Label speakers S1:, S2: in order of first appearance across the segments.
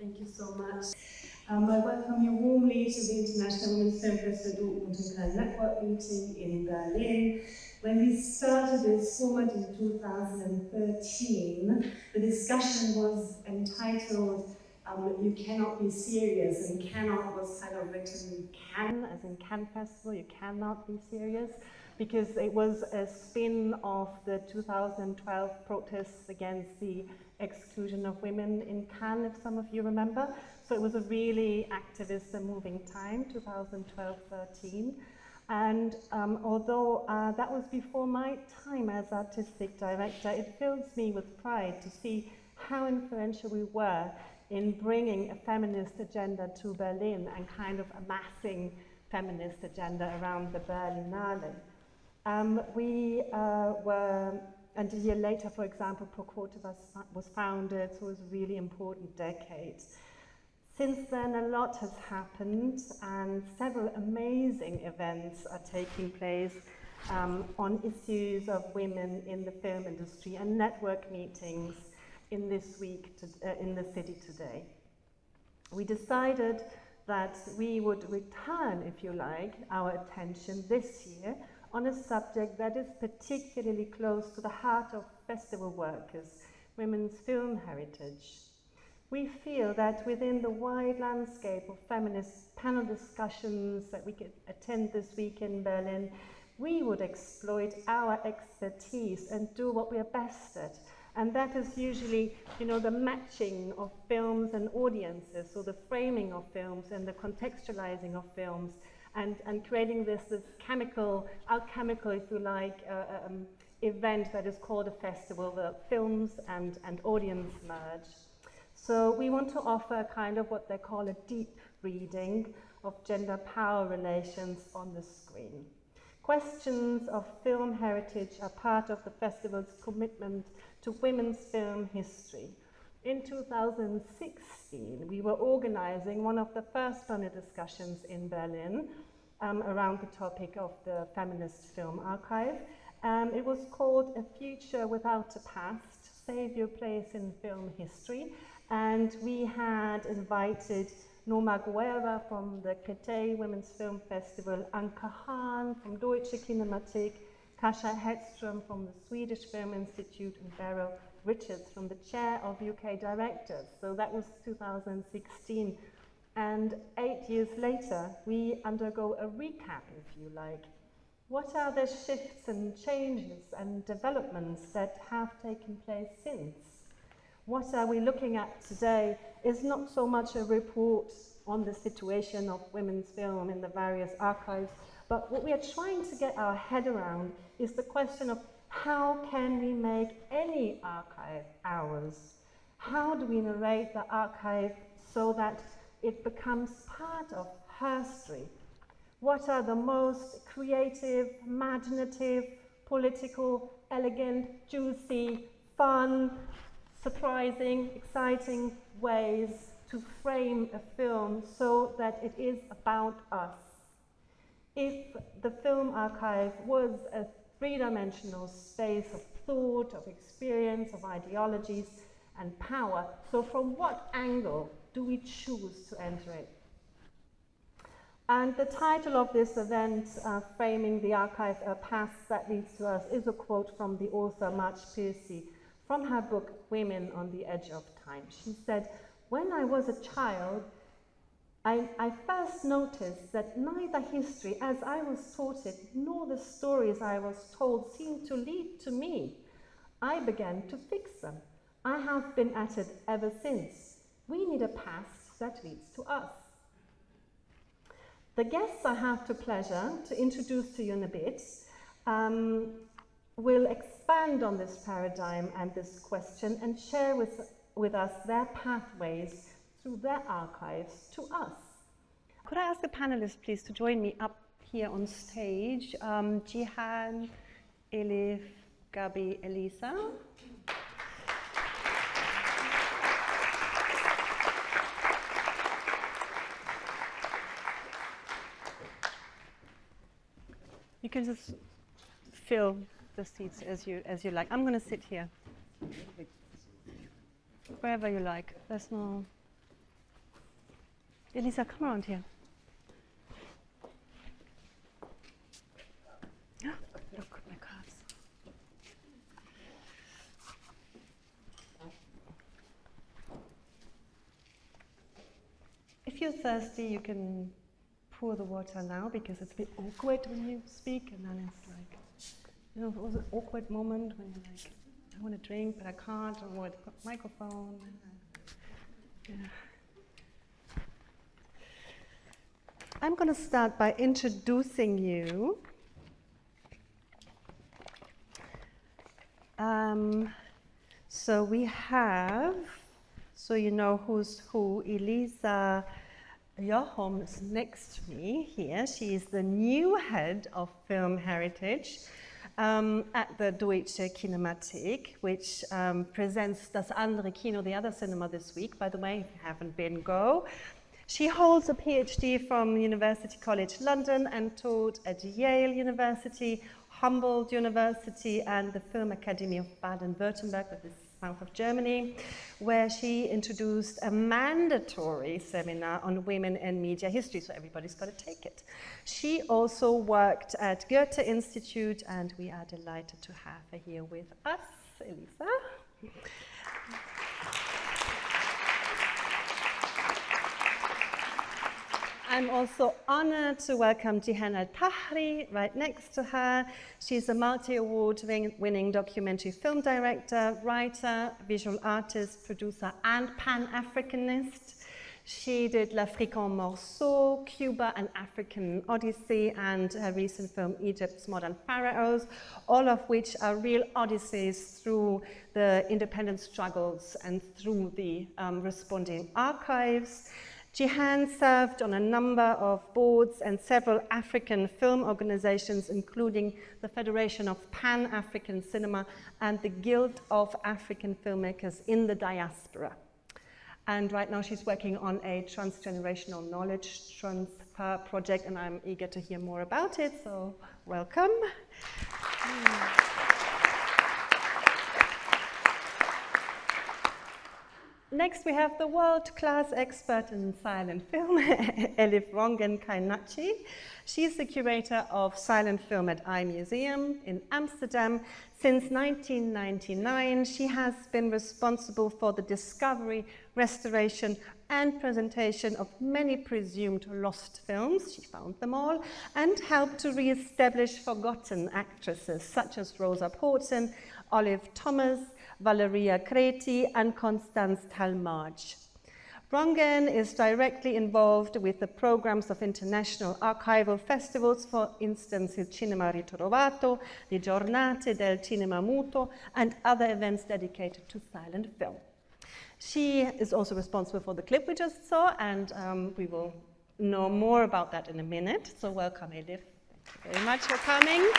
S1: Thank you so much. I welcome you warmly to the International Women's Film Festival Dortmund+Köln network meeting in Berlin. When we started this format in 2013, the discussion was entitled You Cannot Be Serious, and cannot was kind of written can, as in Cannes Festival, you cannot be serious, because it was a spin of the 2012 protests against the exclusion of women in Cannes, if some of you remember. So it was a really activist and moving time, 2012-13. And although that was before my time as artistic director, it fills me with pride to see how influential we were in bringing a feminist agenda to Berlin and kind of amassing feminist agenda around the Berlinale. We were, and a year later, for example, Pro Quote was founded, so it was a really important decade. Since then, a lot has happened, and several amazing events are taking place on issues of women in the film industry, and network meetings in this week in the city today. We decided that we would return, if you like, our attention this year on a subject that is particularly close to the heart of festival workers, women's film heritage. We feel that within the wide landscape of feminist panel discussions that we could attend this week in Berlin, we would exploit our expertise and do what we are best at. And that is usually, you know, the matching of films and audiences, so the framing of films and the contextualizing of films, and creating this alchemical, if you like, event that is called a festival, where films and audience merge. So we want to offer kind of what they call a deep reading of gender power relations on the screen. Questions of film heritage are part of the festival's commitment to women's film history. In 2016, we were organizing one of the first panel discussions in Berlin around the topic of the feminist film archive. It was called A Future Without a Past, Save Your Place in Film History. And we had invited Norma Guerra from the Créteil Women's Film Festival, Anke Hahn from Deutsche Kinemathek, Kasia Hedström from the Swedish Film Institute, and Beryl Richards from the Chair of UK Directors. So that was 2016. And 8 years later, we undergo a recap, if you like. What are the shifts and changes and developments that have taken place since? What are we looking at today is not so much a report on the situation of women's film in the various archives, but what we are trying to get our head around is the question of how can we make any archive ours? How do we narrate the archive so that it becomes part of her history? What are the most creative, imaginative, political, elegant, juicy, fun, surprising, exciting ways to frame a film so that it is about us? If the film archive was a three-dimensional space of thought, of experience, of ideologies and power, so from what angle do we choose to enter it? And the title of this event, Framing the Archive, A Past That Leads to Us, is a quote from the author Marge Piercy from her book Women on the Edge of Time. She said, "When I was a child, I first noticed that neither history as I was taught it, nor the stories I was told seemed to lead to me. I began to fix them. I have been at it ever since. We need a past that leads to us." The guests I have the pleasure to introduce to you in a bit will expand on this paradigm and this question and share with us their pathways through their archives to us. Could I ask the panelists, please, to join me up here on stage? Jihan, Elif, Gabi, Elisa. You can just fill the seats as you like. I'm going to sit here. Wherever you like. There's no... Elisa, come around here. Look, my cards. If you're thirsty, you can pour the water now, because it's a bit awkward when you speak, and then it's like, you know, it was an awkward moment when you're like, I want to drink, but I can't, or with the microphone. Yeah. I'm going to start by introducing you. So we have, so you know who's who, Elisa Jochum is next to me here. She is the new head of film heritage at the Deutsche Kinemathek, which presents Das andere Kino, the other cinema, this week. By the way, if you haven't been, go. She holds a PhD from University College London and taught at Yale University, Humboldt University, and the Film Academy of Baden-Württemberg, that is south of Germany, where she introduced a mandatory seminar on women and media history, so everybody's got to take it. She also worked at Goethe Institute, and we are delighted to have her here with us. Elisa. I'm also honored to welcome Jihan Al-Tahri right next to her. She's a multi-award-winning documentary film director, writer, visual artist, producer, and Pan-Africanist. She did L'Afrique en Morceaux, Cuba, an African Odyssey, and her recent film, Egypt's Modern Pharaohs, all of which are real odysseys through the independence struggles and through the responding archives. Jihan served on a number of boards and several African film organizations, including the Federation of Pan-African Cinema and the Guild of African Filmmakers in the Diaspora. And right now she's working on a transgenerational knowledge transfer project, and I'm eager to hear more about it, so welcome. Next, we have the world-class expert in silent film, Elif Rongen-Kainachi. She's the curator of silent film at iMuseum in Amsterdam. Since 1999, she has been responsible for the discovery, restoration, and presentation of many presumed lost films. She found them all and helped to re-establish forgotten actresses such as Rosa Porton, Olive Thomas, Valeria Creti, and Constance Talmadge. Rongen is directly involved with the programs of international archival festivals, for instance, Il Cinema Ritrovato, the Giornate del Cinema Muto, and other events dedicated to silent film. She is also responsible for the clip we just saw, and we will know more about that in a minute. So welcome, Elif. Thank you very much for coming.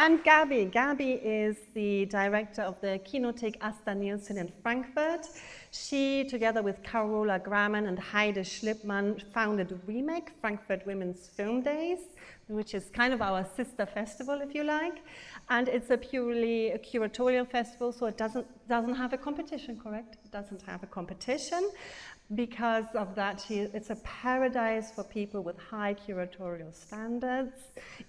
S1: And Gabi. Gabi is the director of the Kinothek Asta Nielsen in Frankfurt. She, together with Carola Graman and Heide Schlippmann, founded Remake, Frankfurt Women's Film Days, which is kind of our sister festival, if you like. And it's a purely curatorial festival, so it doesn't have a competition, correct? It doesn't have a competition. Because of that, it's a paradise for people with high curatorial standards.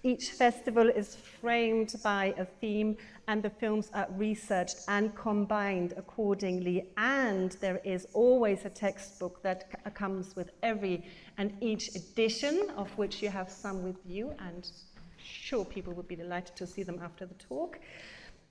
S1: Each festival is framed by a theme, and the films are researched and combined accordingly. And there is always a textbook that comes with every and each edition, of which you have some with you, and I'm sure people would be delighted to see them after the talk.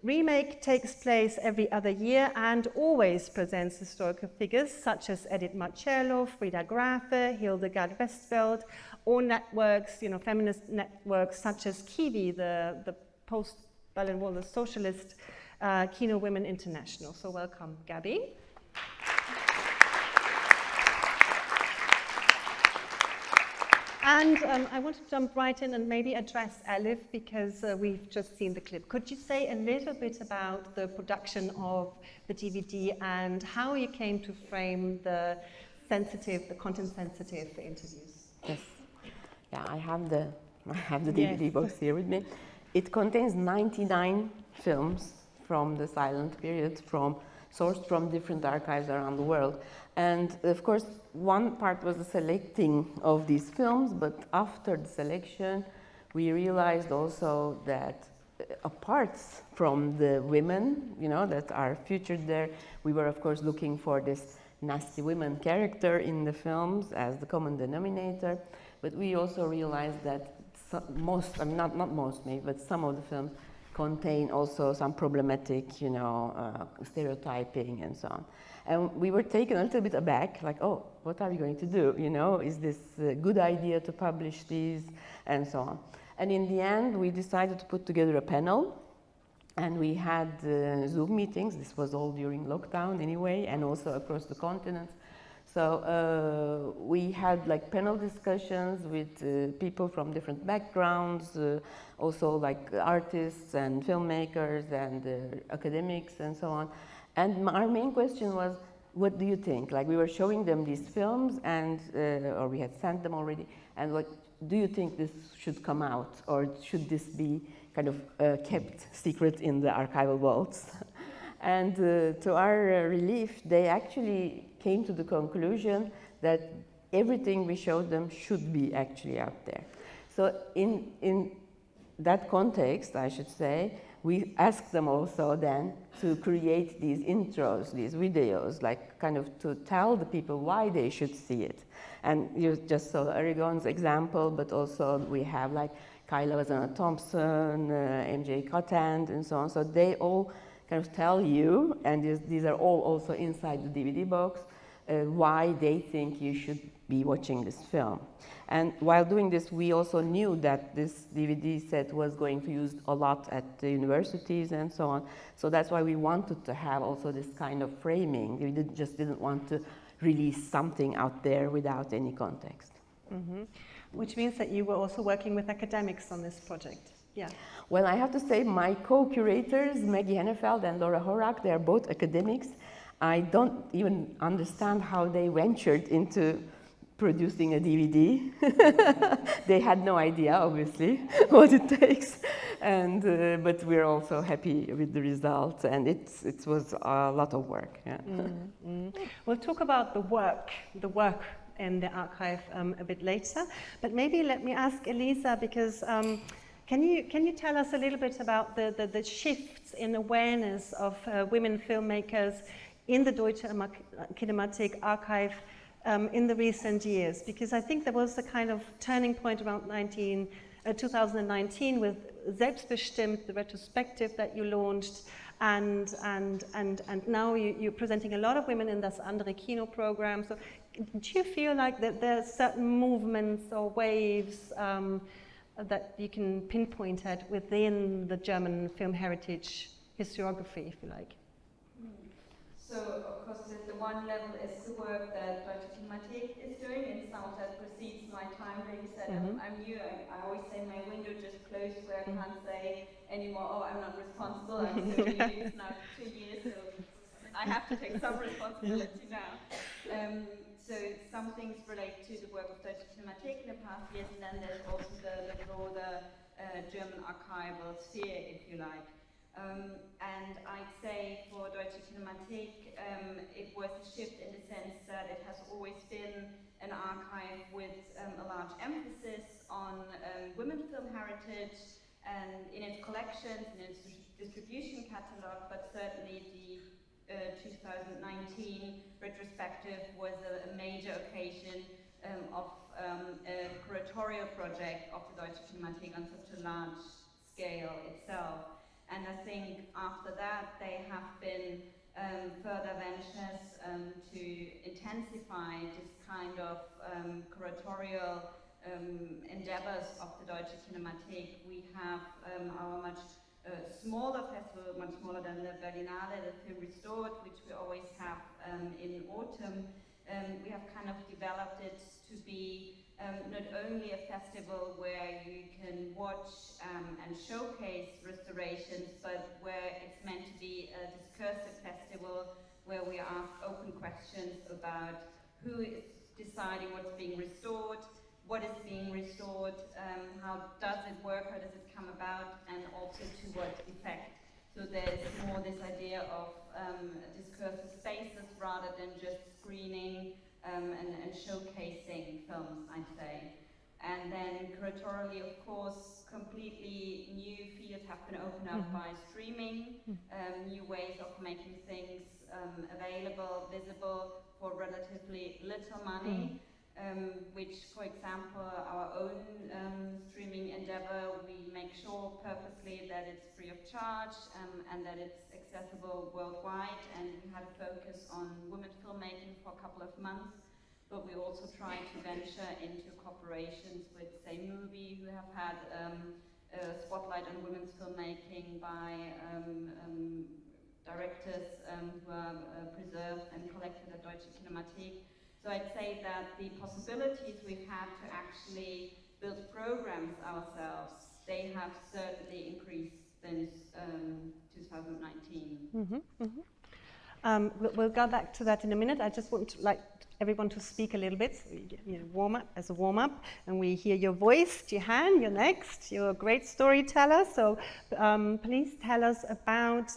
S1: Remake takes place every other year and always presents historical figures such as Edith Marcello, Frida Grafe, Hildegard Westfeld, or networks, feminist networks such as Kiwi, the post-Berlin Wall, the socialist Kino Women International. So welcome, Gabi. And I want to jump right in and maybe address Elif, because we've just seen the clip. Could you say a little bit about the production of the DVD and how you came to frame the content-sensitive interviews?
S2: Yes. Yeah, I have the DVD box here with me. It contains 99 films from the silent period, from sourced from different archives around the world. And of course, one part was the selecting of these films, but after the selection, we realized also that apart from the women, you know, that are featured there, we were of course looking for this nasty women character in the films as the common denominator, but we also realized that most, I mean not most maybe, but some of the films contain also some problematic, you know, stereotyping and so on. And we were taken a little bit aback, like, oh, what are we going to do? You know, is this a good idea to publish these, and so on. And in the end, we decided to put together a panel, and we had Zoom meetings. This was all during lockdown anyway, and also across the continent. So we had like panel discussions with people from different backgrounds, also like artists and filmmakers and academics and so on. And our main question was, what do you think? Like we were showing them these films, and or we had sent them already, and what do you think this should come out, or should this be kind of kept secret in the archival vaults? And to our relief, they actually came to the conclusion that everything we showed them should be actually out there. So in that context, I should say, we asked them also then to create these intros, these videos, like kind of to tell the people why they should see it. And you just saw Aragon's example, but also we have like Kyla Wazana-Thompson, MJ Cotand, and so on. So they all kind of tell you, and these are all also inside the DVD box, why they think you should be watching this film. And while doing this, we also knew that this DVD set was going to be used a lot at the universities and so on. So that's why we wanted to have also this kind of framing. We just didn't want to release something out there without any context.
S1: Mm-hmm. Which means that you were also working with academics on this project. Yeah.
S2: Well, I have to say my co-curators, Maggie Hennefeld and Laura Horak, they are both academics. I don't even understand how they ventured into producing a DVD. They had no idea, obviously, what it takes. And, but we're also happy with the result, and it was a lot of work. Yeah.
S1: Mm-hmm. We'll talk about the work in the archive a bit later. But maybe let me ask Elisa, because can you tell us a little bit about the shifts in awareness of women filmmakers in the Deutsche Kinemathek archive in the recent years? Because I think there was a kind of turning point around 2019 with Selbstbestimmt, the retrospective that you launched, and now you're presenting a lot of women in this Andere Kino program. So do you feel like that there are certain movements or waves that you can pinpoint at within the German film heritage historiography, if you like?
S3: So, of course, the one level is the work that Deutsche Kinemathek is doing, and some of that precedes my time. Like you said, I'm new. I always say my window just closed where I can't say anymore, oh, I'm not responsible. I'm so new. It's now 2 years, so I have to take some responsibility now. So some things relate to the work of Deutsche Kinemathek in the past years, and then there's also the broader German archival sphere, if you like. And I'd say for Deutsche Kinemathek, it was a shift in the sense that it has always been an archive with a large emphasis on women film heritage and in its collections, in its distribution catalogue, but certainly the 2019 retrospective was a major occasion of a curatorial project of the Deutsche Kinemathek on such a large scale itself. And I think after that they have been further ventures to intensify this kind of curatorial endeavors of the Deutsche Kinemathek. We have our much smaller festival, much smaller than the Berlinale, the Film Restored, which we always have in autumn. We have kind of developed it to be not only a festival where you can watch and showcase restorations, but where it's meant to be a discursive festival where we ask open questions about who is deciding what's being restored, what is being restored, how does it work, how does it come about, and also to what effect. So there's more for this idea of discursive spaces rather than just screening and showcasing films, I'd say. And then curatorially, of course, completely new fields have been opened up by streaming, new ways of making things available, visible for relatively little money, which, for example, our own streaming endeavor, we make sure purposely that it's free of charge and that it's accessible worldwide. And we had a focus on women filmmaking for a couple of months. But we also try to venture into cooperations with, say, Movie, who have had a spotlight on women's filmmaking by directors who are preserved and collected at Deutsche Kinemathek. So I'd say that the possibilities we've had to actually build programs ourselves, they have certainly increased since 2019.
S1: We'll go back to that in a minute. I just want to everyone to speak a little bit, so you warm up as a warm-up, and we hear your voice. Jihan, you're next. You're a great storyteller, so please tell us about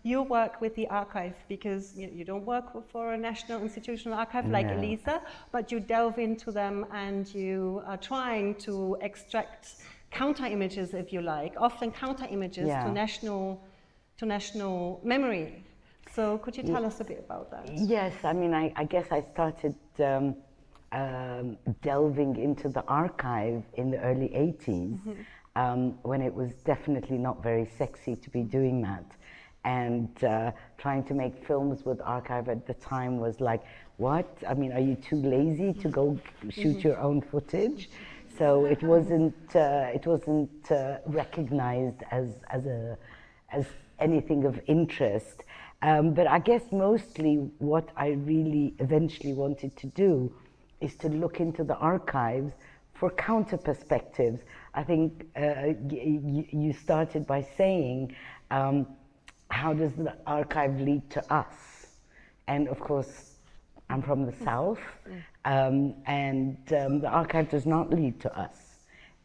S1: your work with the archive, because you don't work for a national institutional archive like Elisa, but you delve into them and you are trying to extract counter-images, if you like, often counter-images to national memory. So could you tell us a bit about that?
S4: Yes, I mean, I guess I started delving into the archive in the early 80s, when it was definitely not very sexy to be doing that. And trying to make films with archive at the time was like, what? I mean, are you too lazy to go shoot your own footage? So it wasn't recognized as anything of interest. But I guess mostly what I really eventually wanted to do is to look into the archives for counter perspectives. I think you started by saying, how does the archive lead to us? And of course, I'm from the South, and the archive does not lead to us.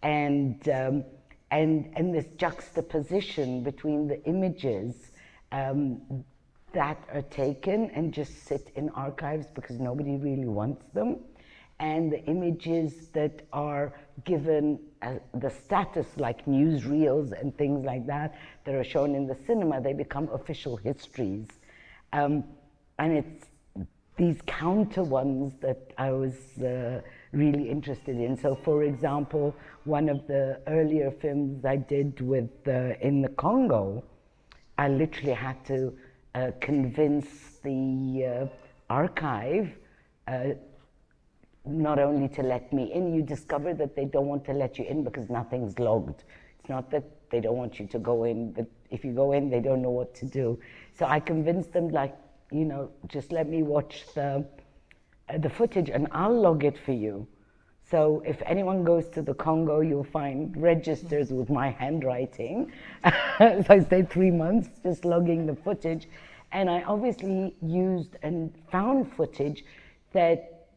S4: And this juxtaposition between the images that are taken and just sit in archives because nobody really wants them, and the images that are given the status like newsreels and things like that are shown in the cinema, they become official histories. And it's these counter ones that I was really interested in. So for example, one of the earlier films I did with in the Congo, I literally had to convince the archive not only to let me in. You discover that they don't want to let you in because nothing's logged. It's not that they don't want you to go in, but if you go in, they don't know what to do. So I convinced them, like, you know, just let me watch the footage and I'll log it for you. So if anyone goes to the Congo, you'll find registers with my handwriting. So I stayed 3 months just logging the footage. And I obviously used and found footage that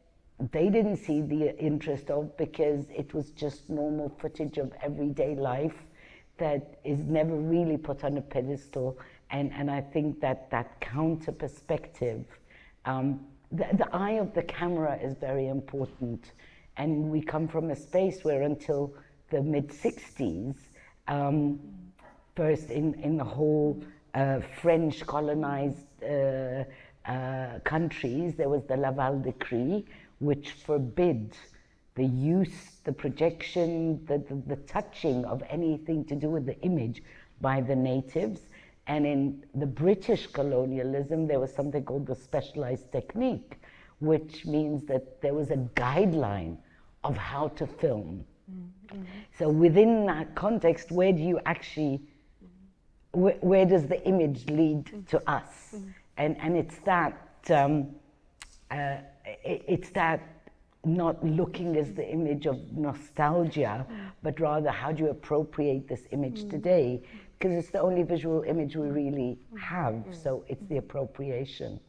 S4: they didn't see the interest of, because it was just normal footage of everyday life that is never really put on a pedestal. And I think that counter perspective, the eye of the camera is very important. And we come from a space where until the mid-60s, first in the whole French colonized countries, there was the Laval Decree, which forbid the use, the projection, the touching of anything to do with the image by the natives. And in the British colonialism, there was something called the specialized technique, which means that there was a guideline of how to film. So within that context, where do you actually, where does the image lead to us? And it's that not looking as the image of nostalgia, but rather how do you appropriate this image today? Because it's the only visual image we really have, so it's the appropriation.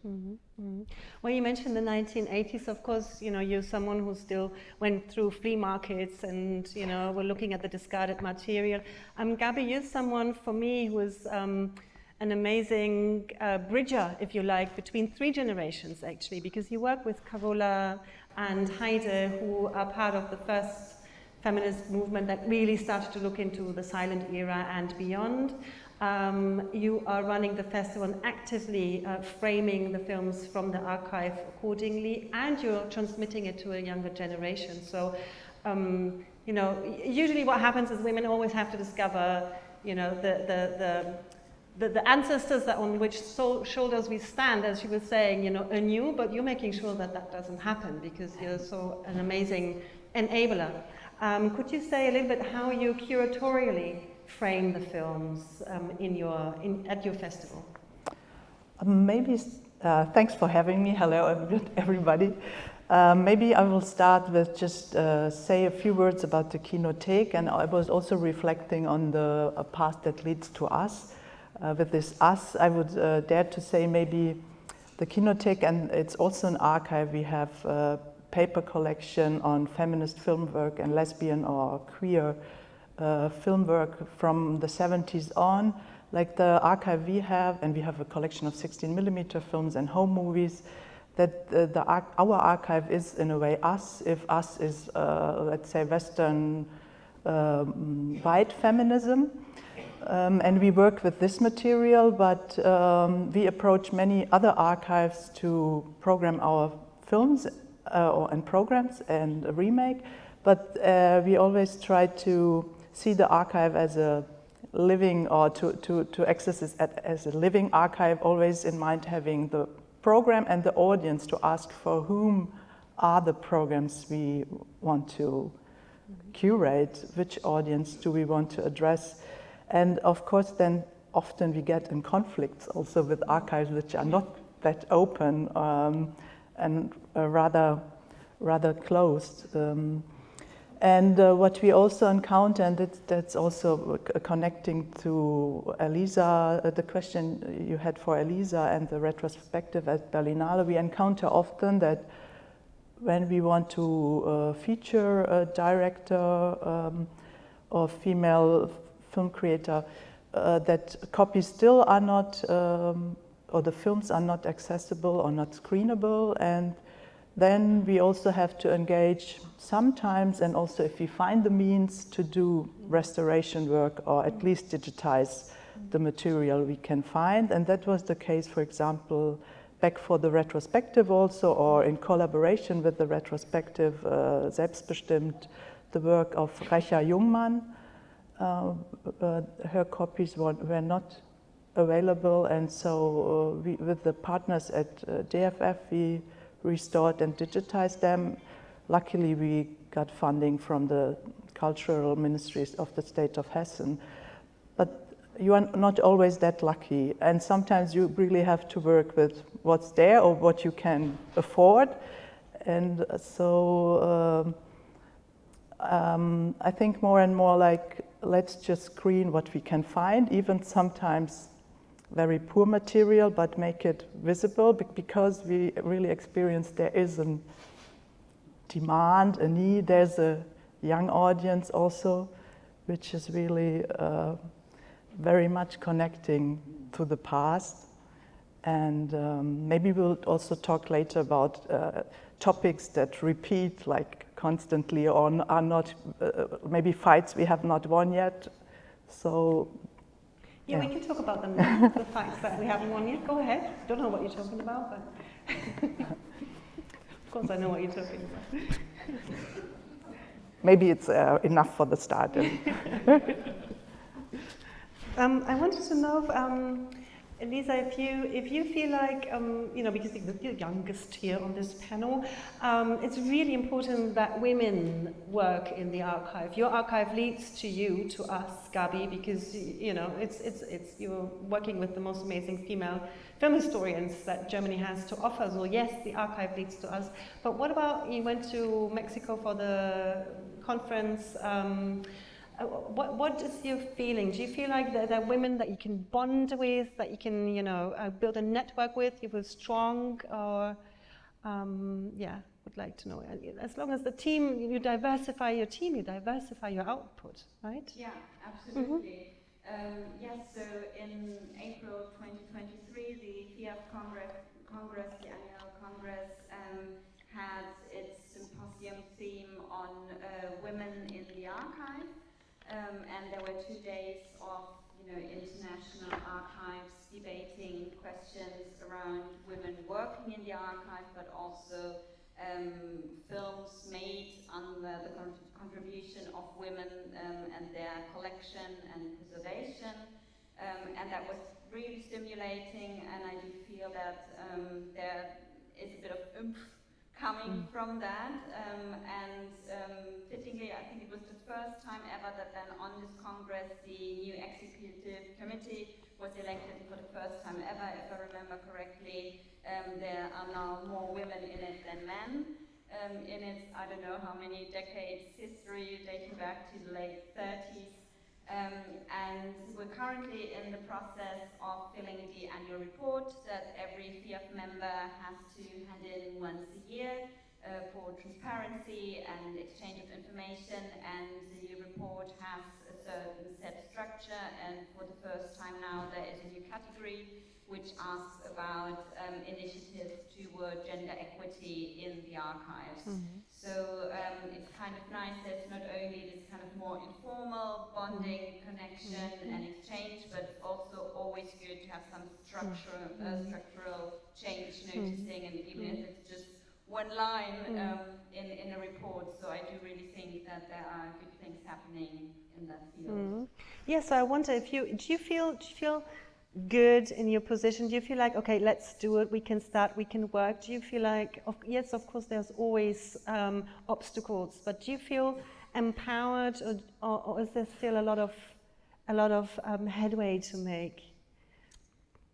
S1: Well, you mentioned the 1980s, of course, you know, you're someone who still went through flea markets and, you know, we're looking at the discarded material. Gabi, you're someone, for me, who was an amazing bridger, if you like, between 3 generations, actually, because you work with Carola and Heide, who are part of the first feminist movement that really started to look into the silent era and beyond. You are running the festival and actively framing the films from the archive accordingly, and you're transmitting it to a younger generation. So, you know, usually what happens is women always have to discover, you know, the ancestors that on which shoulders we stand, as she was saying, you know, anew, but you're making sure that that doesn't happen because you're so an amazing enabler. Could you say a little bit how you curatorially frame the films at your festival?
S5: Maybe, thanks for having me. Hello, everybody. Maybe I will start with just say a few words about the Kinothek, and I was also reflecting on the path that leads to us. With this us, I would dare to say maybe the Kinothek, and it's also an archive. We have a paper collection on feminist film work and lesbian or queer film work from the 70s on. Like the archive we have, and we have a collection of 16mm films and home movies, that our archive is in a way us, if us is, let's say, Western white feminism. And we work with this material, but we approach many other archives to program our films and programs and a remake. But we always try to see the archive as a living, or to access it as a living archive, always in mind having the program and the audience to ask for whom are the programs we want to curate, which audience do we want to address. And of course, then often we get in conflicts also with archives which are not that open and rather closed. And what we also encounter, and that's also connecting to Elisa, the question you had for Elisa and the retrospective at Berlinale, we encounter often that when we want to feature a director or female film creator, that copies still are not, or the films are not accessible or not screenable, and then we also have to engage sometimes, and also if we find the means, to do restoration work or at least digitize the material we can find. And that was the case, for example, back for the retrospective also, or in collaboration with the retrospective Selbstbestimmt, the work of Recha Jungmann. Her copies were not available, and so with the partners at DFF, we restored and digitized them. Luckily, we got funding from the cultural ministries of the state of Hessen. But you are not always that lucky, and sometimes you really have to work with what's there or what you can afford. And so I think more and more like, let's just screen what we can find, even sometimes very poor material, but make it visible, because we really experience there is a demand, a need. There's a young audience also, which is really very much connecting to the past. And maybe we'll also talk later about topics that repeat like constantly, or are not, maybe fights we have not won yet. So
S1: yeah, we can talk about them, the fights that we haven't won yet. Go ahead. Don't know what you're talking about, but of course I know what you're talking about.
S5: Maybe it's enough for the start.
S1: I wanted to know, Elisa, if you feel like, you know, because you're the youngest here on this panel, it's really important that women work in the archive. Your archive leads to you, to us, Gabi, because you know it's you're working with the most amazing female film historians that Germany has to offer. So yes, the archive leads to us. But what about, you went to Mexico for the conference? What is your feeling? Do you feel like there are women that you can bond with, that you can, you know, build a network with? You feel strong, or yeah, would like to know. As long as the team, you diversify your team, you diversify your output, right?
S3: Yeah, absolutely. Yes, so in April 2023, the IFFF Congress, the annual Congress, had its symposium theme on women in the archive, and there were 2 days of international archives debating questions around women working in the archive, but also films made under the contribution of women and their collection and preservation. And that was really stimulating, and I do feel that there is a bit of oomph coming from that. Fittingly, I think it was the first time ever that then on this Congress the new executive committee was elected for the first time ever, if I remember correctly. There are now more women in it than men. In its, I don't know how many decades history, dating back to the late 30s. And we're currently in the process of filling the annual report that every FIAF member has to hand in once a year for transparency and exchange of information, and the report has a certain set structure, and for the first time now there is a new category which asks about initiatives toward gender equity in the archives. So it's kind of nice, there's not only this kind of more informal bonding, connection and exchange, but also always good to have some structural change noticing, and even if it's just one line in a report. So I do really think that there are good things happening in that field.
S1: Yes, I wonder if do you feel good in your position? Do you feel like, okay, let's do it, we can start, we can work? Do you feel like, yes, of course there's always obstacles, but do you feel empowered, or is there still a lot of headway to make?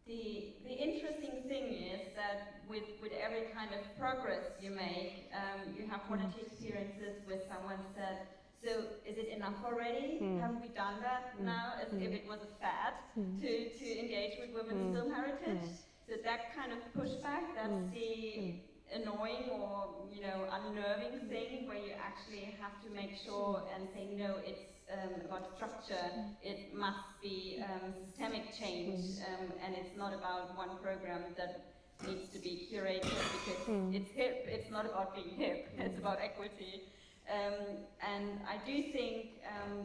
S3: The interesting thing is that with every kind of progress you make, you have one or two experiences where someone said, so is it enough already? Haven't we done that now? As if it was a fad to engage with women's film heritage. So that kind of pushback, that's the annoying or unnerving thing, where you actually have to make sure and say, no, it's about structure, it must be systemic change, and it's not about one program that needs to be curated because it's hip. It's not about being hip, it's about equity. And I do think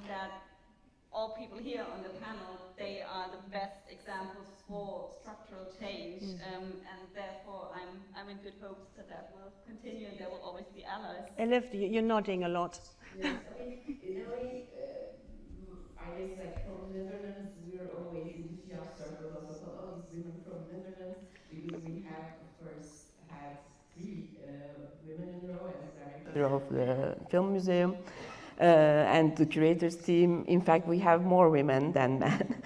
S3: that all people here on the panel, they are the best examples for structural change, and therefore I'm in good hopes that that will continue and there will always be allies.
S1: Elif, you're nodding a lot.
S2: Yes, I mean, in a way, I guess like from the Netherlands, we're always in the FIAF circles also called, oh, these women from the Netherlands, because we have, of course, had 3 women in a row as director of the film museum. And the curators team, in fact, we have more women than men.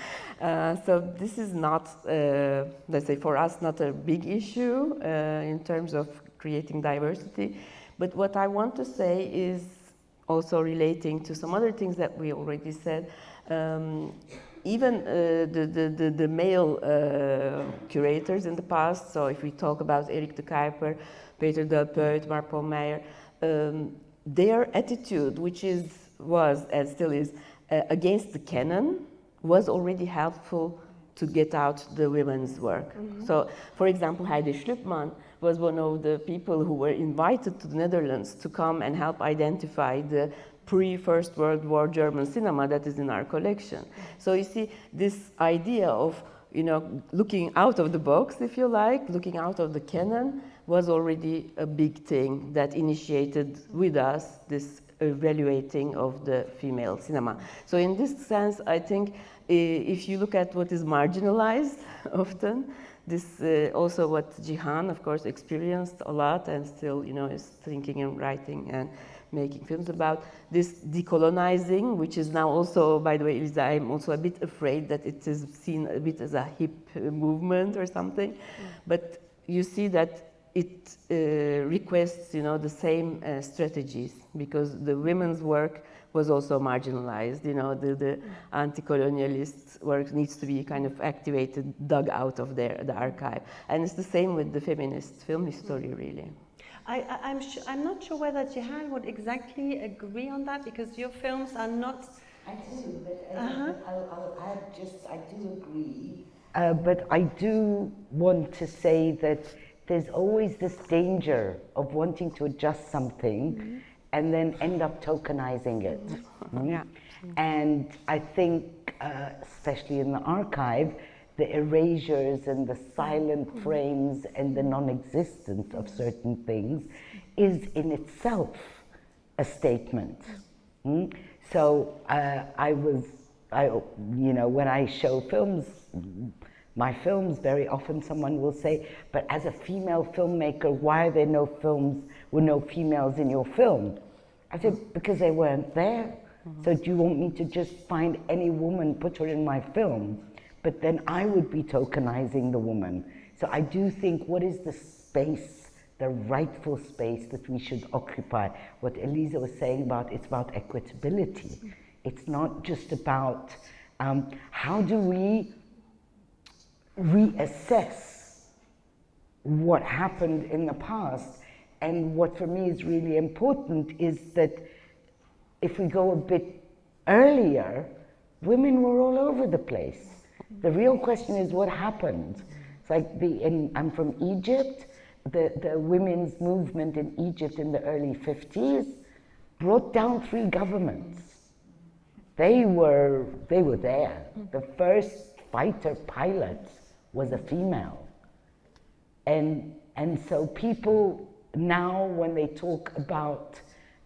S2: So this is not, let's say for us, not a big issue in terms of creating diversity. But what I want to say is also relating to some other things that we already said. Even the male curators in the past, so if we talk about Erik de Kuyper, Peter Delpeut, Mark-Paul Meyer, their attitude, which was and still is against the canon, was already helpful to get out the women's work. So, for example, Heidi Schlüppmann was one of the people who were invited to the Netherlands to come and help identify the pre-First World War German cinema that is in our collection. So you see, this idea of looking out of the box, if you like, looking out of the canon, was already a big thing that initiated with us this evaluating of the female cinema. So in this sense, I think if you look at what is marginalized often, this also what Jihan, of course, experienced a lot and still, is thinking and writing and making films about this decolonizing, which is now also, by the way, Elisa, I'm also a bit afraid that it is seen a bit as a hip movement or something. But you see that it requests, the same strategies, because the women's work was also marginalized. The anti-colonialist work needs to be kind of activated, dug out of the archive. And it's the same with the feminist film history, really.
S1: I'm not sure whether Jihan would exactly agree on that, because your films are not
S4: I do, but I do agree. But I do want to say that there's always this danger of wanting to adjust something and then end up tokenizing it.
S2: Yeah.
S4: And I think, especially in the archive, the erasures and the silent frames and the non-existence of certain things is in itself a statement. So when I show films, my films, very often someone will say, but as a female filmmaker, why are there no females in your film? I said, because they weren't there. So do you want me to just find any woman, put her in my film? But then I would be tokenizing the woman. So I do think, what is the space, the rightful space that we should occupy? What Elisa was saying about, it's about equitability. It's not just about how do we reassess what happened in the past. And what for me is really important is that if we go a bit earlier, women were all over the place. The real question is what happened. It's like I'm from Egypt. The women's movement in Egypt in the early 50s brought down 3 governments. They were there. The first fighter pilot was a female. And so people now, when they talk about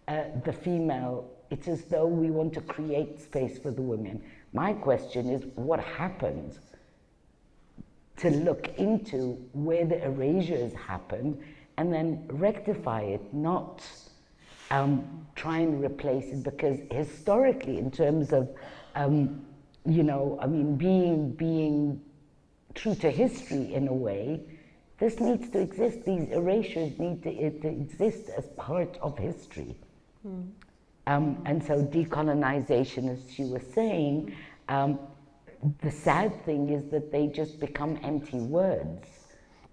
S4: the female, it's as though we want to create space for the women. My question is, what happened? To look into where the erasures happened and then rectify it, not try and replace it, because historically, in terms of, being true to history in a way, this needs to exist. These erasures need to exist as part of history. And so decolonization, as she was saying, the sad thing is that they just become empty words.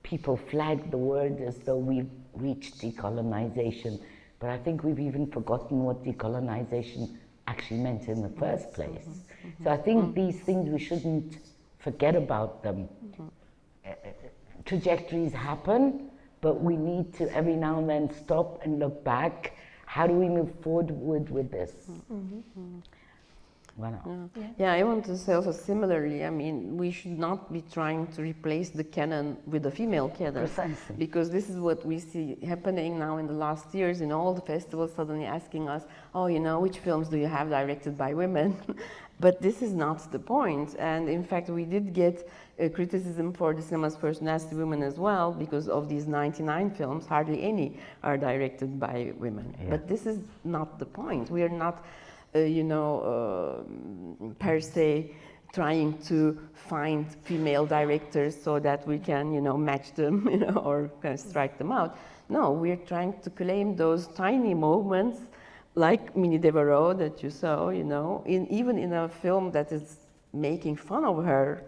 S4: People flag the word as though we've reached decolonization, but I think we've even forgotten what decolonization actually meant in the first place. So I think these things, we shouldn't forget about them. Trajectories happen, but we need to every now and then stop and look back. How do we move forward with this? Well,
S2: yeah, I want to say also similarly, I mean, we should not be trying to replace the canon with the female canon.
S4: Precisely.
S2: Because this is what we see happening now in the last years in all the festivals, suddenly asking us, oh, which films do you have directed by women? But this is not the point. And in fact, we did get criticism for the cinema's first nasty women as well, because of these 99 films, hardly any are directed by women. Yeah. But this is not the point. We are not per se trying to find female directors so that we can, match them, or kind of strike them out. No, we're trying to claim those tiny moments, like Minnie Devereaux that you saw, even in a film that is making fun of her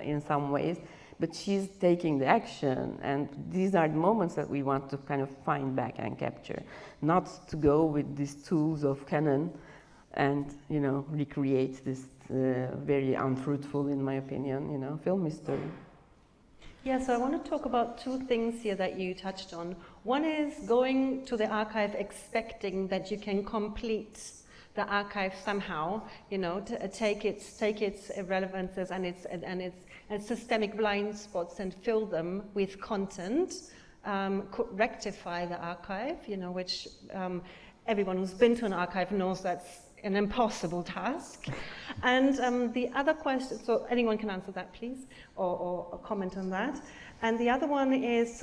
S2: in some ways, but she's taking the action, and these are the moments that we want to kind of find back and capture, not to go with these tools of canon and recreate this very unfruitful, in my opinion, film history.
S1: Yeah, so I want to talk about 2 things here that you touched on. One is going to the archive expecting that you can complete the archive somehow, to take its irrelevances and its systemic blind spots and fill them with content, rectify the archive, which everyone who's been to an archive knows that's an impossible task. And the other question, so anyone can answer that, please, or comment on that. And the other one is,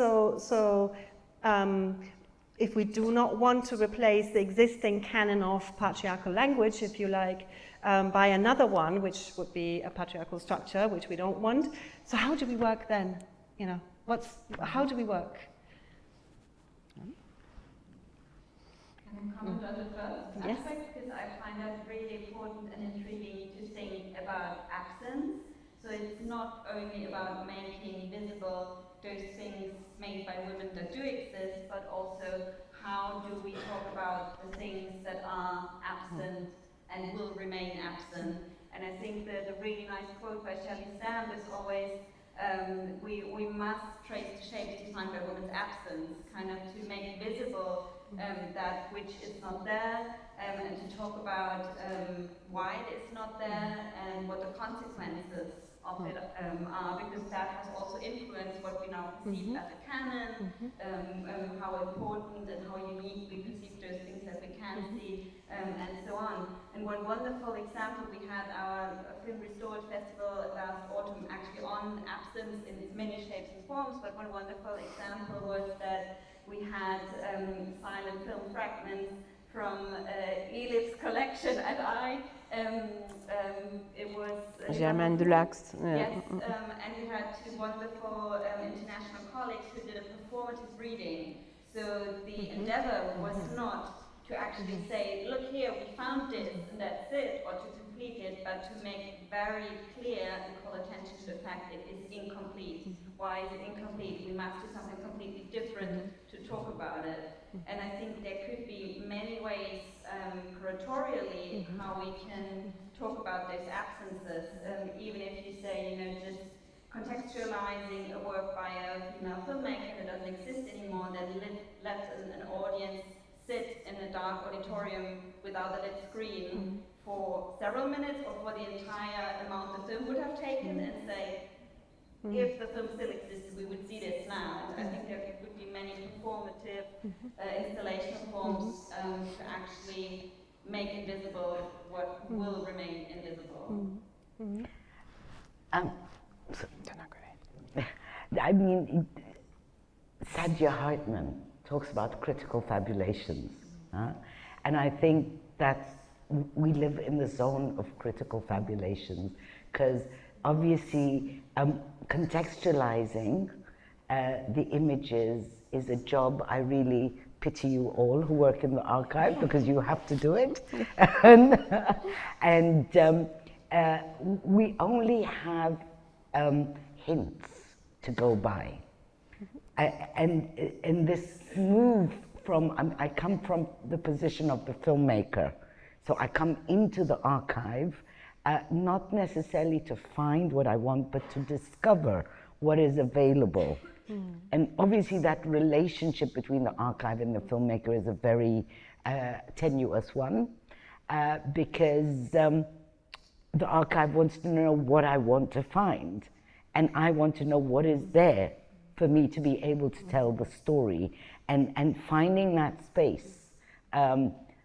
S1: if we do not want to replace the existing canon of patriarchal language, if you like, by another one, which would be a patriarchal structure, which we don't want, so how do we work then? How do we work?
S3: Can I comment on the first aspect? Because I find that really important and intriguing to think about absence. So it's not only about making visible those things made by women that do exist, but also how do we talk about the things that are absent and will remain absent. And I think that the really nice quote by Shelley Stamp is always, we must trace the shapes defined by women's absence, kind of to make visible that which is not there, and to talk about why it is not there and what the consequences of it are, because that has also influenced what we now perceive as a canon, how important and how unique we perceive those things that we can see, and so on. And one wonderful example, we had our Film Restored Festival last autumn actually on absence in its many shapes and forms, but one wonderful example was that we had silent film fragments from Elif's collection at it was
S2: Germaine Dulac.
S3: Yes, and we had two wonderful international colleagues who did a performative reading. So the endeavor was not to actually say, look here, we found this and that's it, or to complete it, but to make very clear and call attention to the fact it is incomplete. Why is it incomplete? We must do something completely different to talk about it. And I think there could be many ways curatorially how we can talk about those absences, even if you say, just contextualizing a work by a female filmmaker that doesn't exist anymore, that lets an audience sit in a dark auditorium without a lit screen for several minutes or for the entire amount the film would have taken, and say, if the film still existed, we would see this now. And I think there would be many performative installation forms to actually make invisible what will remain invisible.
S4: I mean, Sadia Hartman talks about critical fabulations. And I think that we live in the zone of critical fabulations, because obviously contextualizing the images is a job I really pity you all who work in the archive, because you have to do it. and we only have hints to go by. And this move from, I come from the position of the filmmaker. So I come into the archive, not necessarily to find what I want, but to discover what is available. And obviously that relationship between the archive and the filmmaker is a very tenuous one, because the archive wants to know what I want to find, and I want to know what is there for me to be able to tell the story, and finding that space.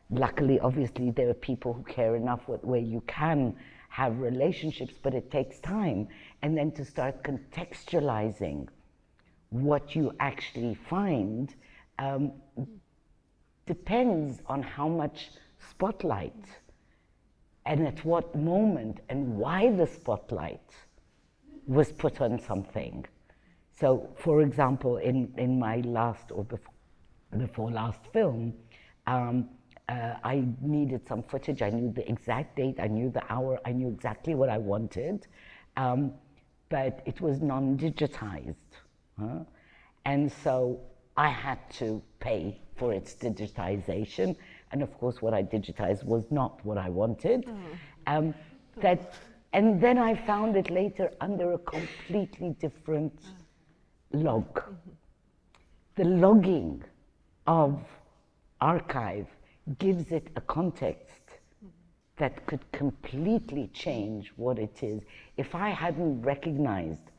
S4: Luckily, obviously, there are people who care enough where you can have relationships, but it takes time. And then to start contextualizing what you actually find depends on how much spotlight and at what moment and why the spotlight was put on something. So, for example, in my last or before last film, I needed some footage. I knew the exact date, I knew the hour, I knew exactly what I wanted, but it was non-digitized. And so I had to pay for its digitization. And of course, what I digitized was not what I wanted. And then I found it later under a completely different log. The logging of archive gives it a context that could completely change what it is. If I hadn't recognized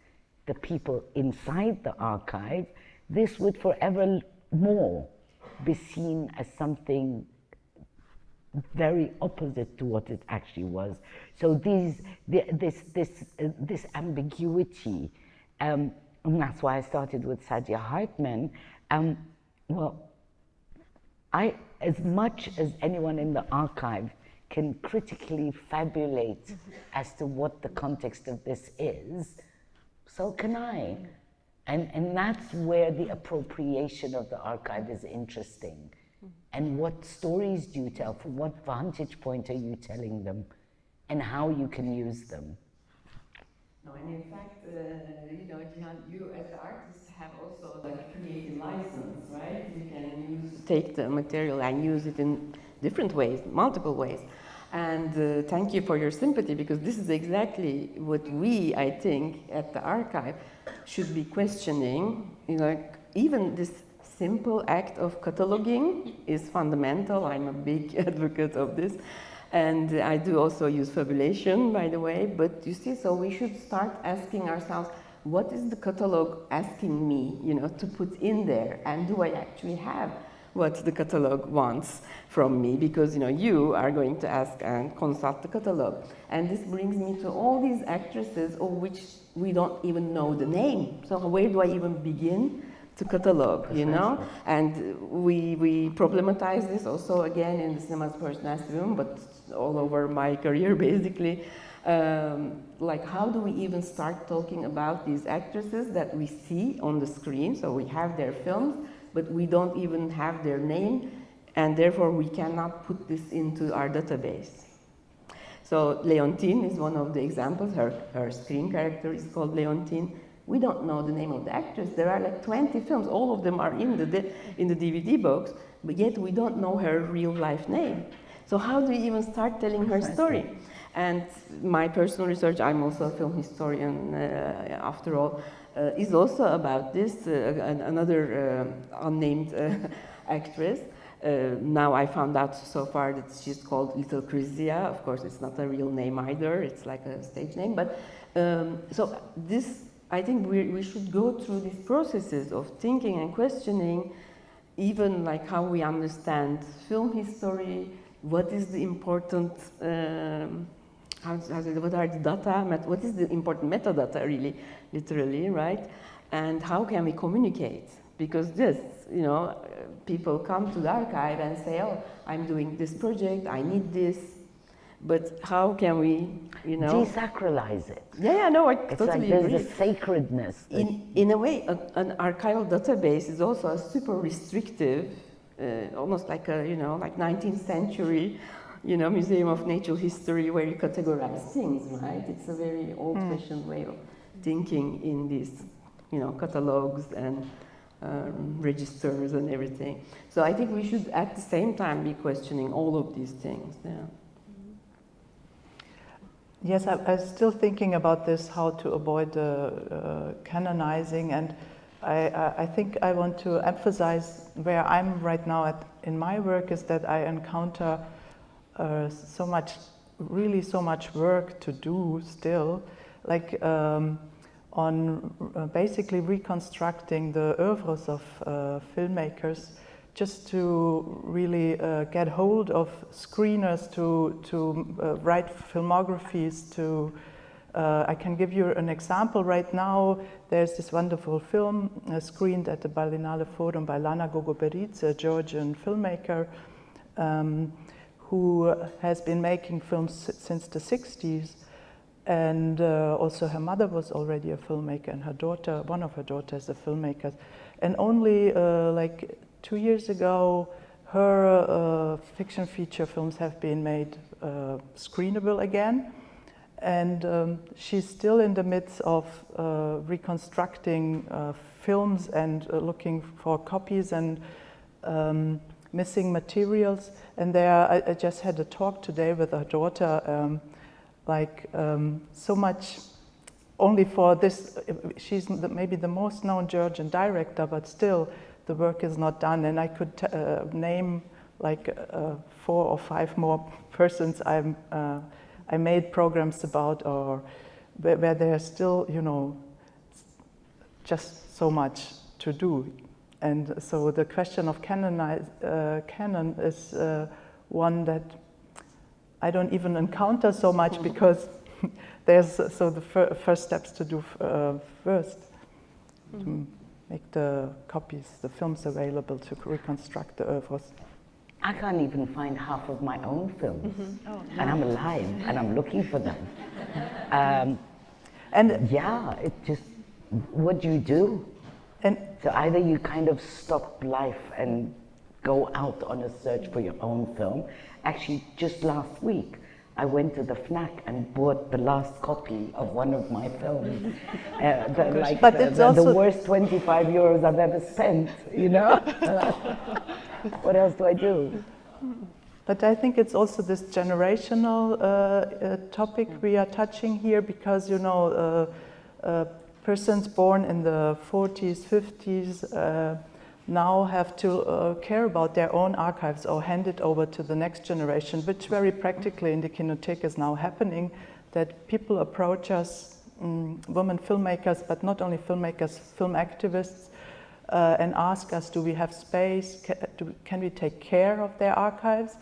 S4: the people inside the archive, this would forever more be seen as something very opposite to what it actually was. So this ambiguity, and that's why I started with Sadia Hartman. As much as anyone in the archive can critically fabulate as to what the context of this is, so can I. And that's where the appropriation of the archive is interesting. And what stories do you tell? From what vantage point are you telling them? And how you can use them.
S2: No, and in fact, Jihan, you as the artist have also like a creative license, right? You can take the material and use it in different ways, multiple ways. And thank you for your sympathy, because this is exactly what we, I think, at the archive should be questioning. You know, even this simple act of cataloging is fundamental. I'm a big advocate of this. And I do also use fabulation, by the way. But you see, so we should start asking ourselves, what is the catalog asking me, you know, to put in there? And do I actually have what the catalog wants from me? Because, you know, you are going to ask and consult the catalog. And this brings me to all these actresses of which we don't even know the name. So where do I even begin to catalog, you know? And we problematize this also again in the Cinemas Personastivum, but all over my career basically. Like, how do we even start talking about these actresses that we see on the screen? So we have their films, but we don't even have their name, and therefore we cannot put this into our database. So Leontine is one of the examples. Her screen character is called Leontine. We don't know the name of the actress. There are like 20 films. All of them are in the DVD box, but yet we don't know her real life name. So how do we even start telling her story? And my personal research, I'm also a film historian after all, is also about this, another unnamed actress. Now I found out so far that she's called Little Chrysia. Of course, it's not a real name either. It's like a stage name. But so this, I think we should go through these processes of thinking and questioning, even like how we understand film history, what is the important, what are the data, what is the important metadata really, literally, right? And how can we communicate? Because this, you know, people come to the archive and say, oh, I'm doing this project, I need this, but how can we, you know?
S4: Desacralize it.
S2: Yeah, no, I
S4: It's
S2: totally
S4: like
S2: agree.
S4: there's a sacredness.
S2: In a way, an archival database is also a super restrictive, almost like a, you know, like 19th century, you know, Museum of Natural History where you categorize things, right? It's a very old-fashioned way of thinking in these, you know, catalogs and registers and everything. So I think we should at the same time be questioning all of these things. Yeah.
S5: Yes, I was still thinking about this, how to avoid the canonizing, and I think I want to emphasize where I'm right now in my work is that I encounter so much work to do still, like on basically reconstructing the oeuvres of filmmakers, just to really get hold of screeners, to write filmographies, to I can give you an example right now. There's this wonderful film screened at the Berlinale Forum by Lana Gogoberic, a Georgian filmmaker who has been making films since the 60s. And also her mother was already a filmmaker, and her daughter, one of her daughters, a filmmaker. And only like 2 years ago, her fiction feature films have been made screenable again. And she's still in the midst of reconstructing films and looking for copies and missing materials. And there, I just had a talk today with her daughter, so much only for this. She's maybe the most known Georgian director, but still the work is not done. And I could name like 4 or 5 more persons I made programs about, or where there's still, you know, just so much to do. And so the question of canon is one that I don't even encounter so much, because there's the first steps to do first, to make the copies, the films available to reconstruct the oeuvres.
S4: I can't even find half of my own films, and I'm alive, and I'm looking for them.
S5: And
S4: yeah, it just, what do you do?
S5: And
S4: So either you kind of stop life and go out on a search for your own film. Actually, just last week, I went to the FNAC and bought the last copy of one of my films. The worst 25 euros I've ever spent, you know? What else do I do?
S5: But I think it's also this generational topic we are touching here, because, you know, persons born in the 40s, 50s now have to care about their own archives or hand it over to the next generation, which very practically in the Kinothek is now happening, that people approach us, women filmmakers, but not only filmmakers, film activists, and ask us, do we have space, can we take care of their archives?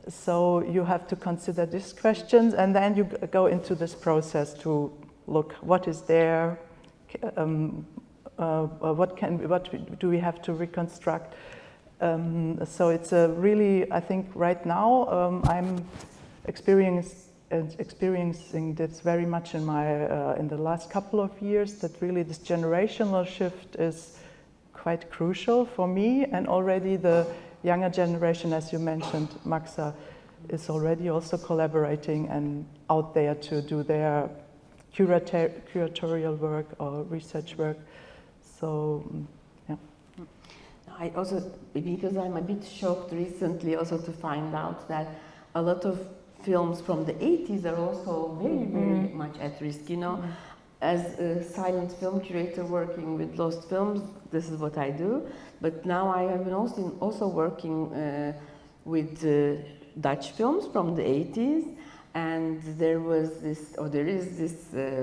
S5: So you have to consider these questions, and then you go into this process to look what is there, what do we have to reconstruct. So it's a really, I think right now I'm experiencing this very much in my in the last couple of years, that really this generational shift is quite crucial for me, and already the younger generation, as you mentioned, Maxa, is already also collaborating and out there to do their curatorial work or research work. So, yeah.
S2: I also, because I'm a bit shocked recently also to find out that a lot of films from the 80s are also very, very much at risk, you know. As a silent film curator working with lost films, this is what I do. But now I have been also working with Dutch films from the 80s, and there is this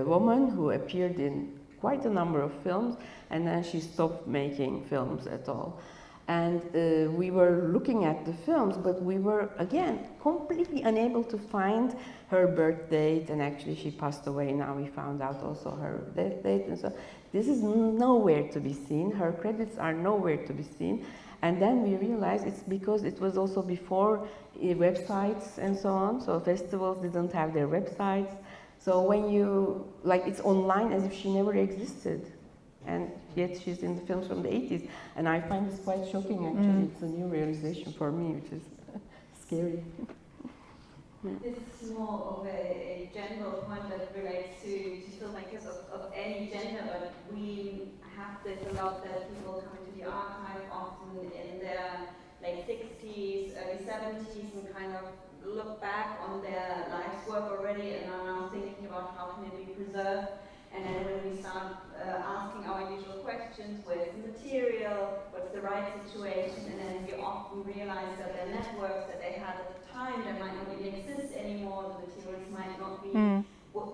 S2: woman who appeared in quite a number of films, and then she stopped making films at all. And we were looking at the films, but we were, again, completely unable to find her birth date, and actually she passed away now. We found out also her death date, and so this is nowhere to be seen. Her credits are nowhere to be seen. And then we realized it's because it was also before websites and so on, so festivals didn't have their websites. So when you, like, it's online as if she never existed. And yet she's in the films from the 80s. And I find this quite shocking, actually. It's a new realization for me, which is scary.
S3: This is more of a general point that relates to filmmakers of any gender, but we have this a lot that people come into the archive often in their late 60s, early 70s, and kind of look back on their life's work already and are now thinking about how can it be preserved. And then when we start asking our usual questions, where's the material, what's the right situation, and then we often realize that their networks that they had at the time, they might not even exist anymore, the materials might not be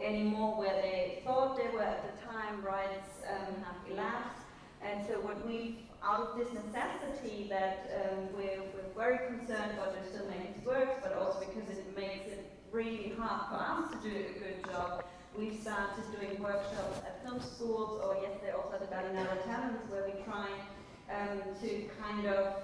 S3: anymore where they thought they were at the time, rights have elapsed. And so what we, out of this necessity that we're very concerned about the filmmakers' works, but also because it makes it really hard for us to do a good job, we've started doing workshops at film schools, or yesterday also at the Berlinale Talents, where we try to kind of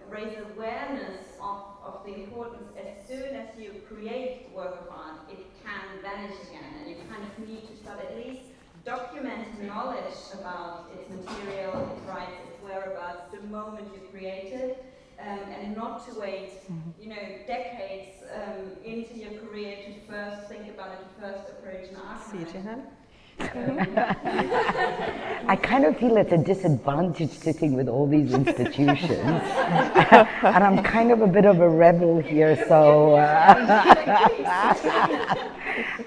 S3: raise awareness of the importance. As soon as you create work of art, it can vanish again, and you kind of need to start at least documenting knowledge about its material, its rights, its whereabouts, the moment you create it. And not to wait, you know, decades into your career to first think about it, to first approach an archive.
S4: I kind of feel at a disadvantage sitting with all these institutions, and I'm kind of a bit of a rebel here, so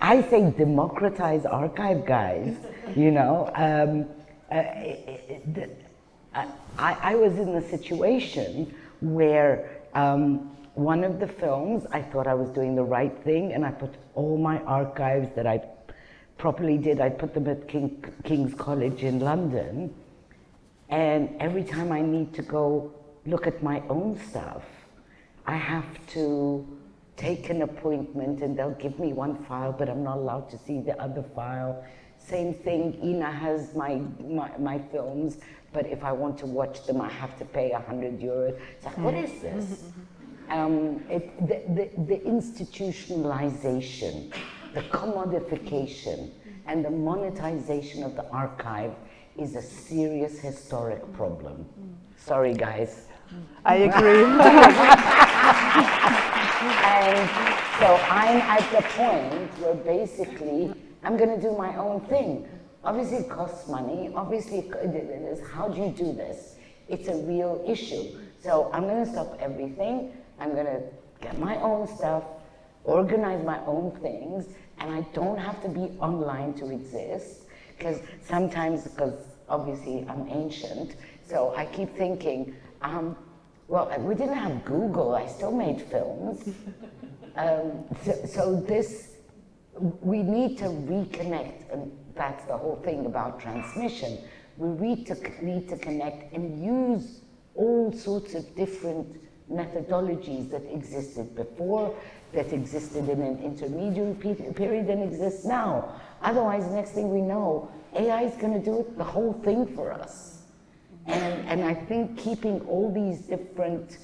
S4: I say democratize archive, guys, you know. I was in a situation where one of the films, I thought I was doing the right thing, and I put all my archives that I properly did, I put them at King's College in London, and every time I need to go look at my own stuff, I have to take an appointment, and they'll give me one file, but I'm not allowed to see the other file. Same thing, Ina has my films, but if I want to watch them, I have to pay €100. It's like, what is this? The institutionalization, the commodification, and the monetization of the archive is a serious historic problem. Sorry, guys.
S5: I agree.
S4: And so I'm at the point where basically I'm going to do my own thing. Obviously it costs money, obviously how do you do this? It's a real issue. So I'm going to stop everything. I'm going to get my own stuff, organize my own things, and I don't have to be online to exist. Because sometimes, because obviously I'm ancient, so I keep thinking, well, we didn't have Google, I still made films. So this, we need to reconnect, and that's the whole thing about transmission. We need to connect and use all sorts of different methodologies that existed before, that existed in an intermediary period and exists now. Otherwise, next thing we know, AI is going to do the whole thing for us. And I think keeping all these different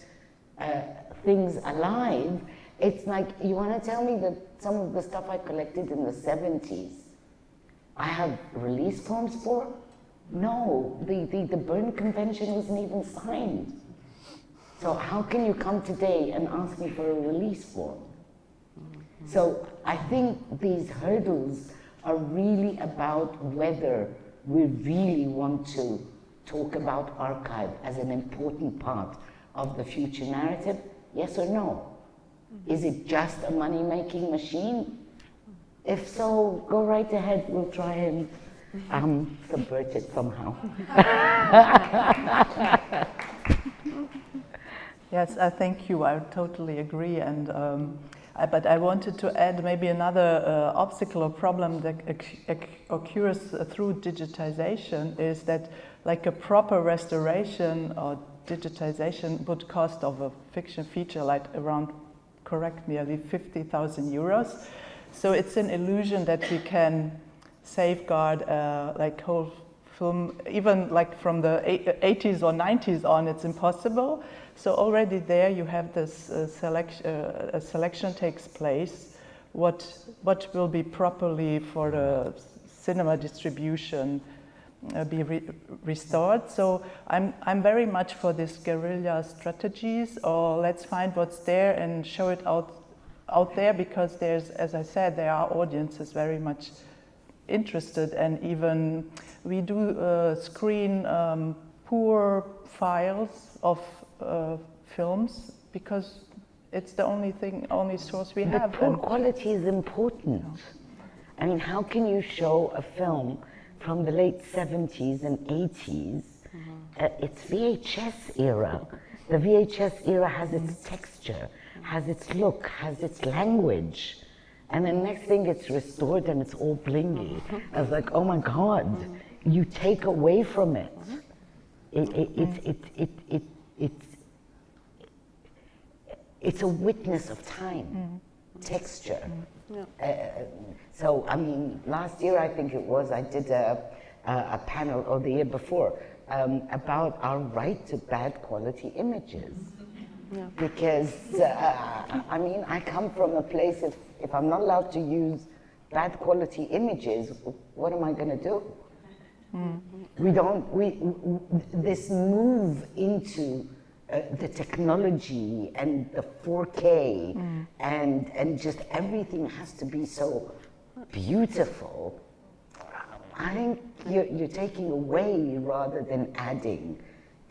S4: things alive, it's like, you want to tell me that some of the stuff I collected in the 70s, I have release forms for? No, the Berne Convention wasn't even signed. So how can you come today and ask me for a release form? So I think these hurdles are really about whether we really want to talk about archive as an important part of the future narrative, yes or no? Is it just a money-making machine? If so, go right ahead, we'll try and subvert it somehow.
S5: Yes, thank you. I totally agree. And but I wanted to add maybe another obstacle or problem that occurs through digitization is that, like, a proper restoration or digitization would cost of a fiction feature like around, correct me, nearly 50,000 euros. So it's an illusion that we can safeguard like whole film, even like from the 80s or 90s on, it's impossible. So already there you have this selection takes place, what will be properly for the cinema distribution be restored. So I'm very much for this guerrilla strategies, or let's find what's there and show it out there, because there's, as I said, there are audiences very much interested, and even we do screen poor files of films because it's the only source we have.
S4: But poor quality is important. I mean, how can you show a film from the late 70s and 80s? It's VHS era. The VHS era has its texture, has its look, has its language. And the next thing, it's restored and it's all blingy. I was like, oh my God, you take away from it. It's a witness of time, texture. So, I mean, last year I think it was, I did a panel, or the year before, about our right to bad quality images. Because, I mean, I come from a place, if I'm not allowed to use bad quality images, what am I going to do? This move into the technology and the 4K and just everything has to be so beautiful. I think you're taking away rather than adding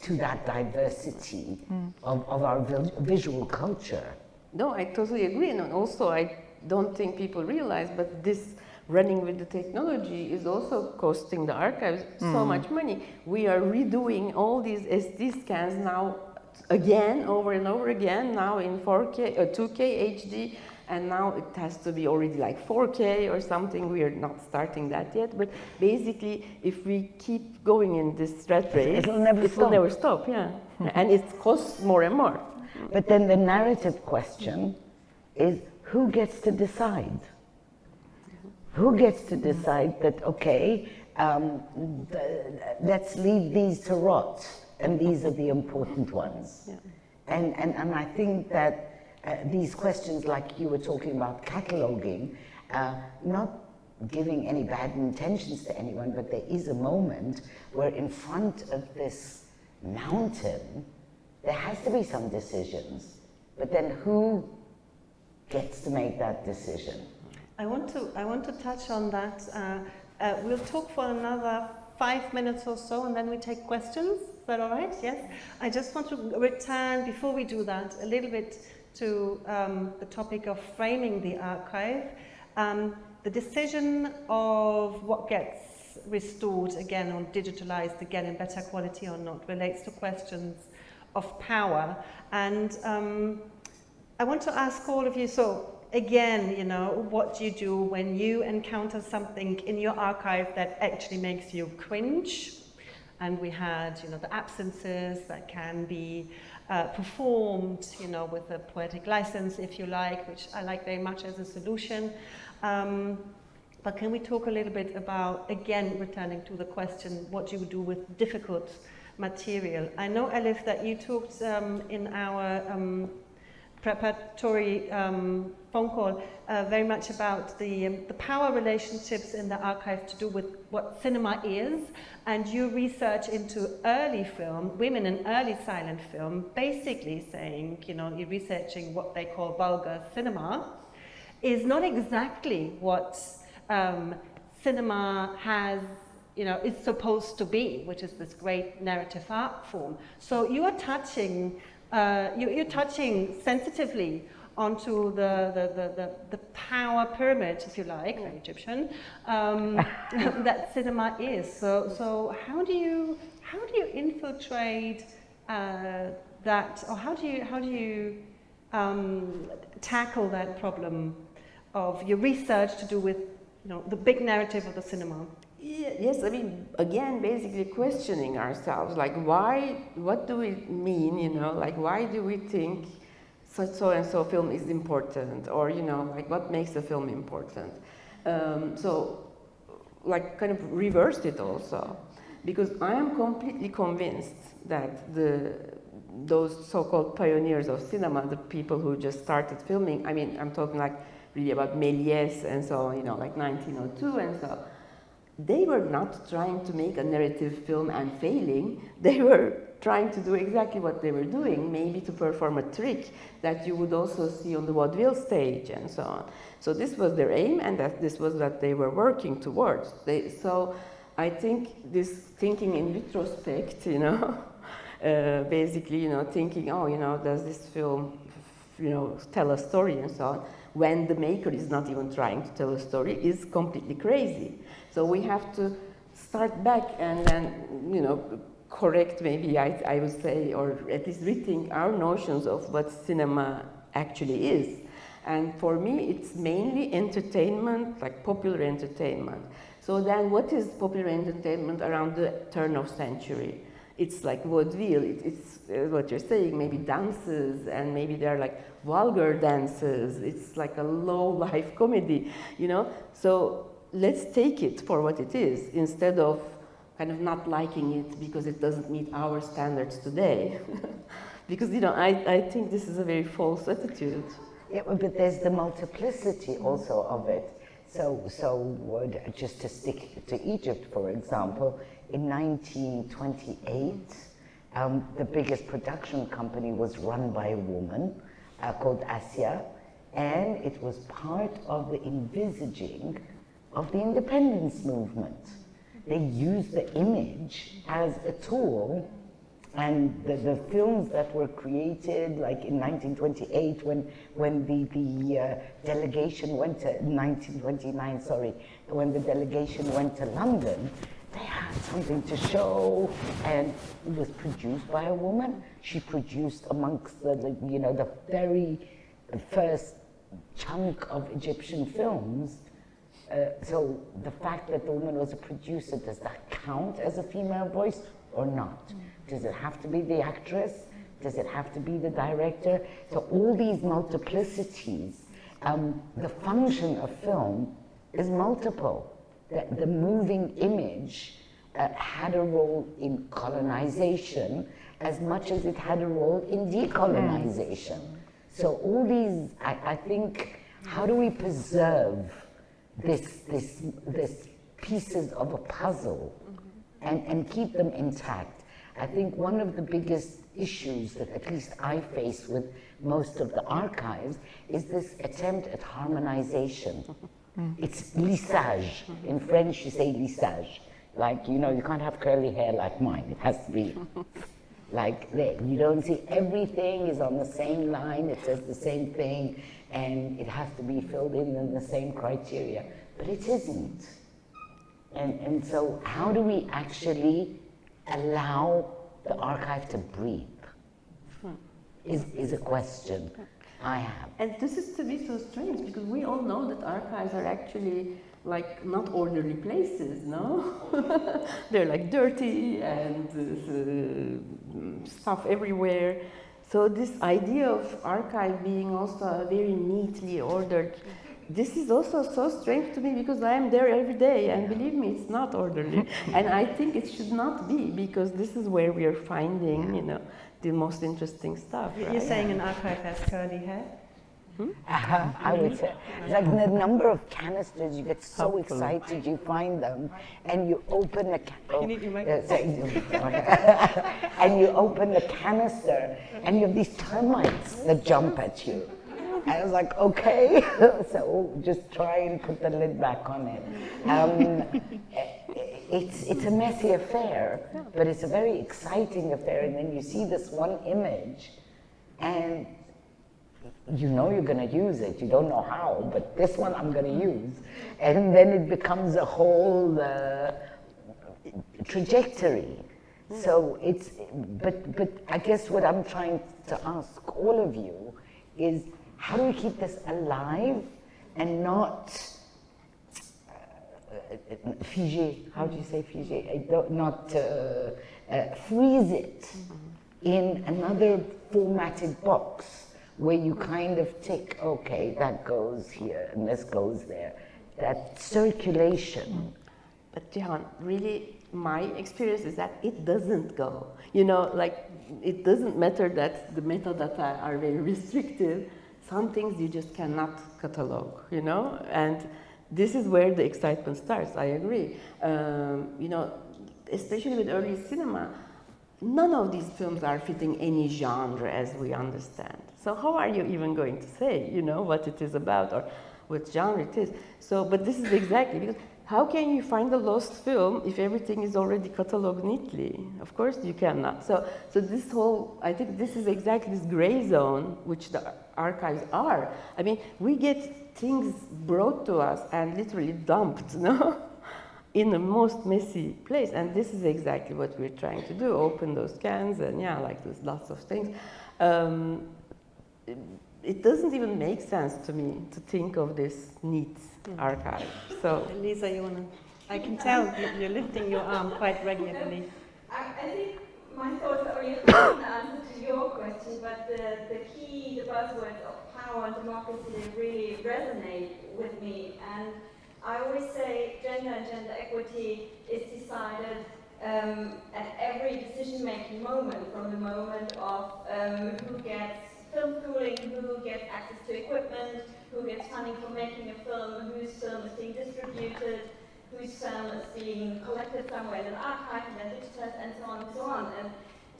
S4: to that diversity of our visual culture.
S2: No, I totally agree. And also, I don't think people realize, but this running with the technology is also costing the archives so much money. We are redoing all these SD scans now again, over and over again, now in 4K, 2K HD, and now it has to be already like 4K or something. We are not starting that yet, but basically, if we keep going in this rat race,
S4: it'll never
S2: stop, yeah. And it costs more and more.
S4: But then the narrative question is, who gets to decide? Who gets to decide that, okay, let's leave these to rot, and these are the important ones?
S2: Yeah.
S4: And I think that these questions, like you were talking about cataloging, not giving any bad intentions to anyone, but there is a moment where in front of this mountain, there has to be some decisions. But then who gets to make that decision?
S1: I want to touch on that. We'll talk for another 5 minutes or so, and then we take questions. Is that all right? Yes? I just want to return, before we do that, a little bit to the topic of framing the archive. The decision of what gets restored again or digitalized again in better quality or not relates to questions of power. And I want to ask all of you, so again, you know, what do you do when you encounter something in your archive that actually makes you cringe? And we had, you know, the absences that can be performed, you know, with a poetic license, if you like, which I like very much as a solution. But can we talk a little bit about, again, returning to the question, what you would do with difficult material? I know, Elif, that you talked in our preparatory phone call very much about the power relationships in the archive to do with what cinema is, and your research into early film, women in early silent film, basically saying, you know, you're researching what they call vulgar cinema, is not exactly what cinema has, you know, is supposed to be, which is this great narrative art form. So you are touching, you're touching sensitively onto the power pyramid, if you like, very Egyptian, that cinema is. So how do you infiltrate that, or how do you tackle that problem of your research to do with, you know, the big narrative of the cinema?
S2: Yes, I mean, again, basically questioning ourselves, like why, what do we mean, you know, like why do we think so and so film is important, or, you know, like what makes a film important? So, like, kind of reversed it also, because I am completely convinced that those so-called pioneers of cinema, the people who just started filming, I mean, I'm talking like really about Méliès and so on, you know, like 1902 and so, they were not trying to make a narrative film and failing. They were trying to do exactly what they were doing, maybe to perform a trick that you would also see on the vaudeville stage and so on. So this was their aim, and this was what they were working towards. So I think this thinking in retrospect, you know, basically, you know, thinking, oh, you know, does this film, you know, tell a story and so on, when the maker is not even trying to tell a story, is completely crazy. So we have to start back and then, you know, correct, maybe I would say, or at least rethink our notions of what cinema actually is. And for me, it's mainly entertainment, like popular entertainment. So then what is popular entertainment around the turn of century? It's like vaudeville, it's what you're saying, maybe dances, and maybe they're like vulgar dances. It's like a low-life comedy, you know? So let's take it for what it is, instead of kind of not liking it because it doesn't meet our standards today. Because, you know, I think this is a very false attitude.
S4: Yeah, but there's the multiplicity also of it. So just to stick to Egypt, for example, in 1928, the biggest production company was run by a woman called Asia, and it was part of the envisaging of the independence movement. They used the image as a tool, and the films that were created, like in 1928, when the delegation went to 1929, sorry, when the delegation went to London, they had something to show, and it was produced by a woman. She produced amongst the you know, the very first chunk of Egyptian films. So the fact that the woman was a producer, does that count as a female voice or not? Does it have to be the actress? Does it have to be the director? So all these multiplicities, the function of film is multiple. The moving image had a role in colonization as much as it had a role in decolonization. So all these, I think, how do we preserve this pieces of a puzzle and keep them intact? I think one of the biggest issues that at least I face with most of the archives is this attempt at harmonization. It's lissage. In French you say lissage. Like, you know, you can't have curly hair like mine. It has to be like that. You don't see everything is on the same line, it says the same thing, and it has to be filled in the same criteria. But it isn't. And so how do we actually allow the archive to breathe? Is a question I have.
S2: And this is to be so strange, because we all know that archives are actually like not orderly places, no? They're like dirty and stuff everywhere. So this idea of archive being also a very neatly ordered, this is also so strange to me, because I am there every day, and believe me, it's not orderly. And I think it should not be, because this is where we are finding, you know, the most interesting stuff.
S1: You're
S2: right?
S1: saying an archive has curly hair?
S4: I would say, like the number of canisters, you get so excited, you find them, and you open the and you open the canister, and you have these termites that jump at you. And I was like, okay, so just try and put the lid back on it. It's a messy affair, but it's a very exciting affair, and then you see this one image, and you know you're going to use it. You don't know how, but this one I'm going to use. And then it becomes a whole trajectory. So it's, but I guess what I'm trying to ask all of you is, how do we keep this alive and not figé? How do you say figé? Not freeze it in another formatted box, where you kind of tick, okay, that goes here and this goes there. That circulation.
S2: But Jihan, really, my experience is that it doesn't go. You know, like, it doesn't matter that the metadata are very restrictive. Some things you just cannot catalog, you know? And this is where the excitement starts, I agree. You know, especially with early cinema, none of these films are fitting any genre as we understand. So how are you even going to say, you know, what it is about or what genre it is? So, but this is exactly, because how can you find a lost film if everything is already catalogued neatly? Of course you cannot. So this whole, I think this is exactly this gray zone which the archives are. I mean, we get things brought to us and literally dumped, no? In the most messy place, and this is exactly what we're trying to do, open those cans, and yeah, like there's lots of things. It doesn't even make sense to me to think of this neat archive. So,
S1: Lisa, you want to? I can tell you're lifting your arm quite regularly.
S3: I think my thoughts are already an answer to your question, but the key, the buzzwords of power and democracy really resonate with me. And I always say gender and gender equity is decided at every decision-making moment, from the moment of who gets film schooling, who gets access to equipment, who gets funding for making a film, whose film is being distributed, whose film is being collected somewhere in an archive and then digitized, and so on and so on. And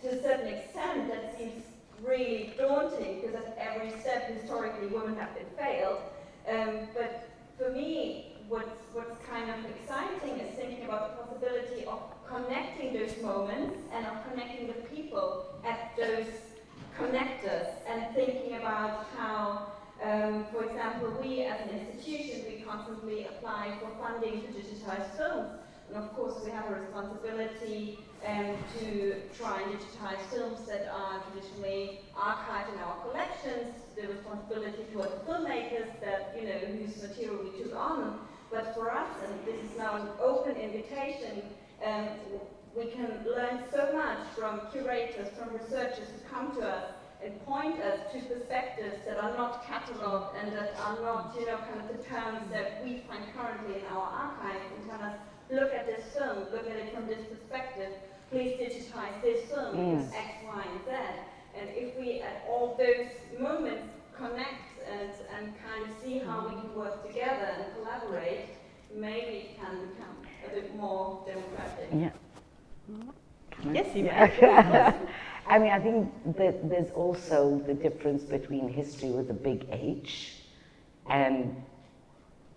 S3: to a certain extent, that seems really daunting, because at every step, historically, women have been failed. But for me, what's kind of exciting is thinking about the possibility of connecting those moments and of connecting the people at those connectors, and thinking about how, for example, we as an institution, we constantly apply for funding to digitize films. And of course, we have a responsibility to try and digitize films that are traditionally archived in our collections, the responsibility toward the filmmakers that, you know, whose material we took on. But for us, and this is now an open invitation, we can learn so much from curators, from researchers who come to us and point us to perspectives that are not catalogued and that are not, you know, kind of the terms that we find currently in our archives, and tell us, look at this film, look at it from this perspective, please digitize this film because X, Y, and Z. And if we at all those moments connect and kind of see how we can work together and collaborate, maybe it can become a bit more democratic.
S4: Yeah.
S1: Yes, you
S4: I mean, I think that there's also the difference between history with a big H and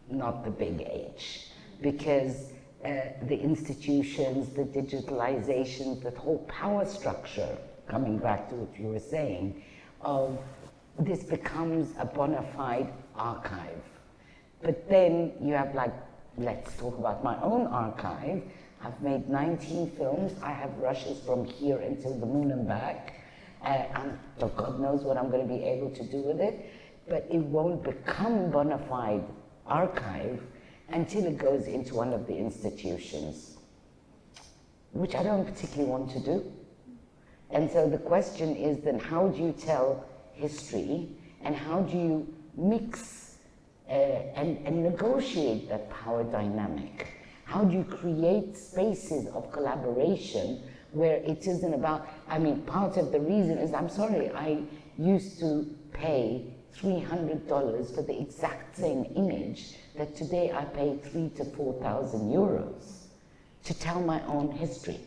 S4: not the big H. Because the institutions, the digitalization, the whole power structure, coming back to what you were saying, of this becomes a bona fide archive. But then you have like, let's talk about my own archive. I've made 19 films. I have rushes from here until the moon and back. And God knows what I'm going to be able to do with it. But it won't become bona fide archive until it goes into one of the institutions, which I don't particularly want to do. And so the question is then, how do you tell history, and how do you mix and negotiate that power dynamic? How do you create spaces of collaboration where it isn't about, I mean, part of the reason is, I'm sorry, I used to pay $300 for the exact same image that today I pay 3,000 to 4,000 euros to tell my own history.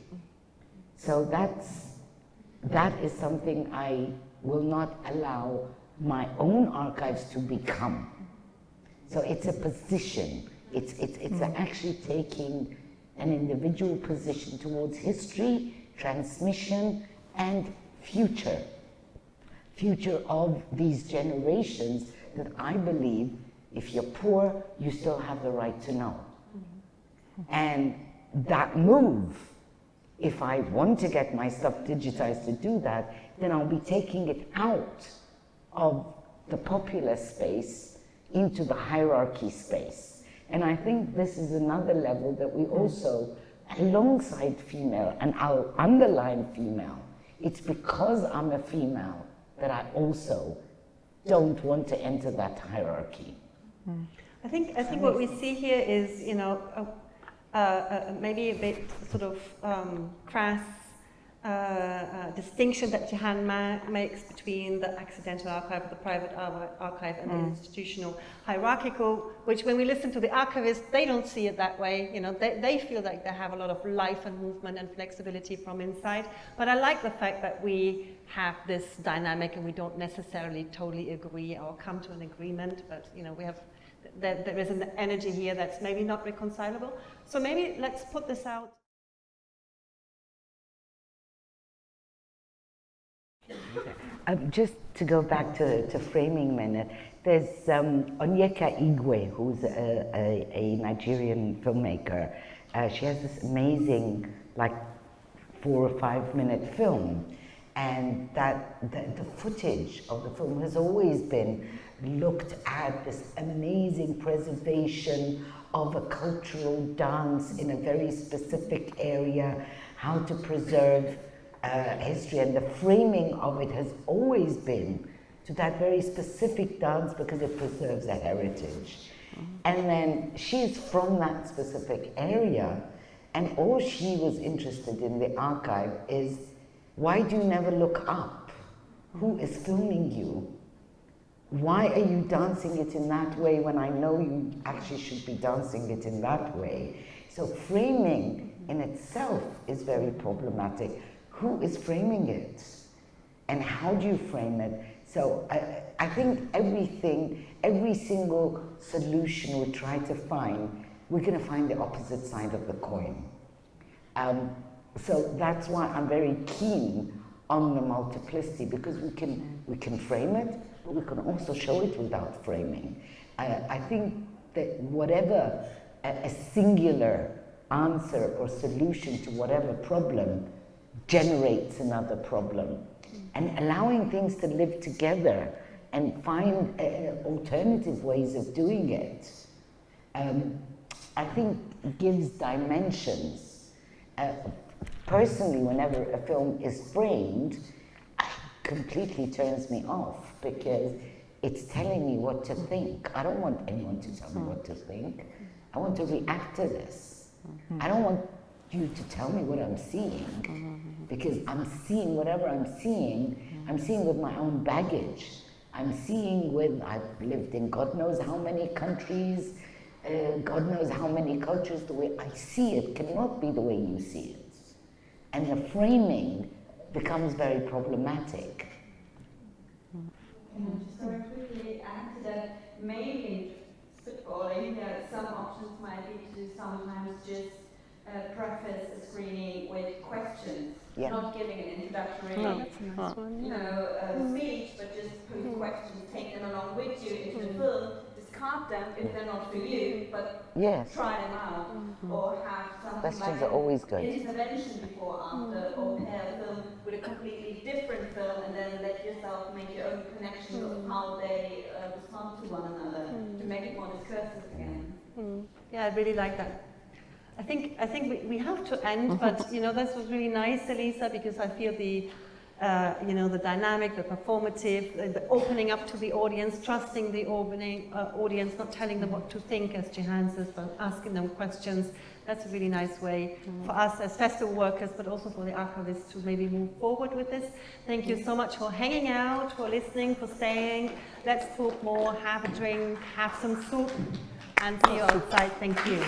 S4: So that is something I will not allow my own archives to become. So it's a position. It's actually taking an individual position towards history, transmission, and future of these generations that I believe, if you're poor, you still have the right to know. And that move, if I want to get my stuff digitized to do that, then I'll be taking it out of the popular space into the hierarchy space. And I think this is another level that we also, alongside female, and I'll underline female, it's because I'm a female that I also don't want to enter that hierarchy.
S1: I think what we see here is, you know, maybe a bit sort of crass distinction that Johan makes between the accidental archive, the private archive, and the institutional hierarchical, which when we listen to the archivists, they don't see it that way. You know, they feel like they have a lot of life and movement and flexibility from inside. But I like the fact that we have this dynamic and we don't necessarily totally agree or come to an agreement, but you know, we have, there is an energy here that's maybe not reconcilable. So maybe let's put this out.
S4: Just to go back to framing a minute, there's Onyeka Igwe, who's a Nigerian filmmaker. She has this amazing, like, 4 or 5 minute film, and the footage of the film has always been looked at this amazing preservation of a cultural dance in a very specific area, how to preserve history, and the framing of it has always been to that very specific dance because it preserves a heritage. And then she's from that specific area, and all she was interested in the archive is, why do you never look up? Who is filming you? Why are you dancing it in that way when I know you actually should be dancing it in that way? So framing in itself is very problematic. Who is framing it? And how do you frame it? So I think every single solution we try to find, we're going to find the opposite side of the coin. So that's why I'm very keen on the multiplicity, because we can frame it, but we can also show it without framing. I think that whatever a singular answer or solution to whatever problem generates another problem, and allowing things to live together and find alternative ways of doing it, I think gives dimensions. Personally, whenever a film is framed, it completely turns me off, because it's telling me what to think. I don't want anyone to tell me what to think. I want to react to this. I don't want you to tell me what I'm seeing, because I'm seeing whatever I'm seeing with my own baggage. I'm seeing with, I've lived in God knows how many countries, God knows how many cultures. The way I see it cannot be the way you see it. And the framing becomes very problematic.
S3: Just very quickly add to that, maybe spitballing, some options might be to sometimes just preface a screening with questions,
S4: Yeah.
S3: not giving an introductory
S1: That's a nice one.
S3: speech, but just pose questions, take them along with you into the film, discard them if they're not for you, but
S4: Yes.
S3: try them out, or have something
S4: Questions
S3: like
S4: are always good.
S3: intervention before, after, or pair a film with a completely different film, and then let yourself make your own connections of how they respond to one another to make it more discursive again.
S1: Yeah, I really like that. I think we have to end, but this was really nice, Elisa, because I feel the the dynamic, the performative, the opening up to the audience, trusting the audience, not telling them what to think, as Jihan says, but asking them questions. That's a really nice way for us as festival workers, but also for the archivists to maybe move forward with this. Thank you so much for hanging out, for listening, for staying. Let's talk more, have a drink, have some soup, and see you outside. Thank you.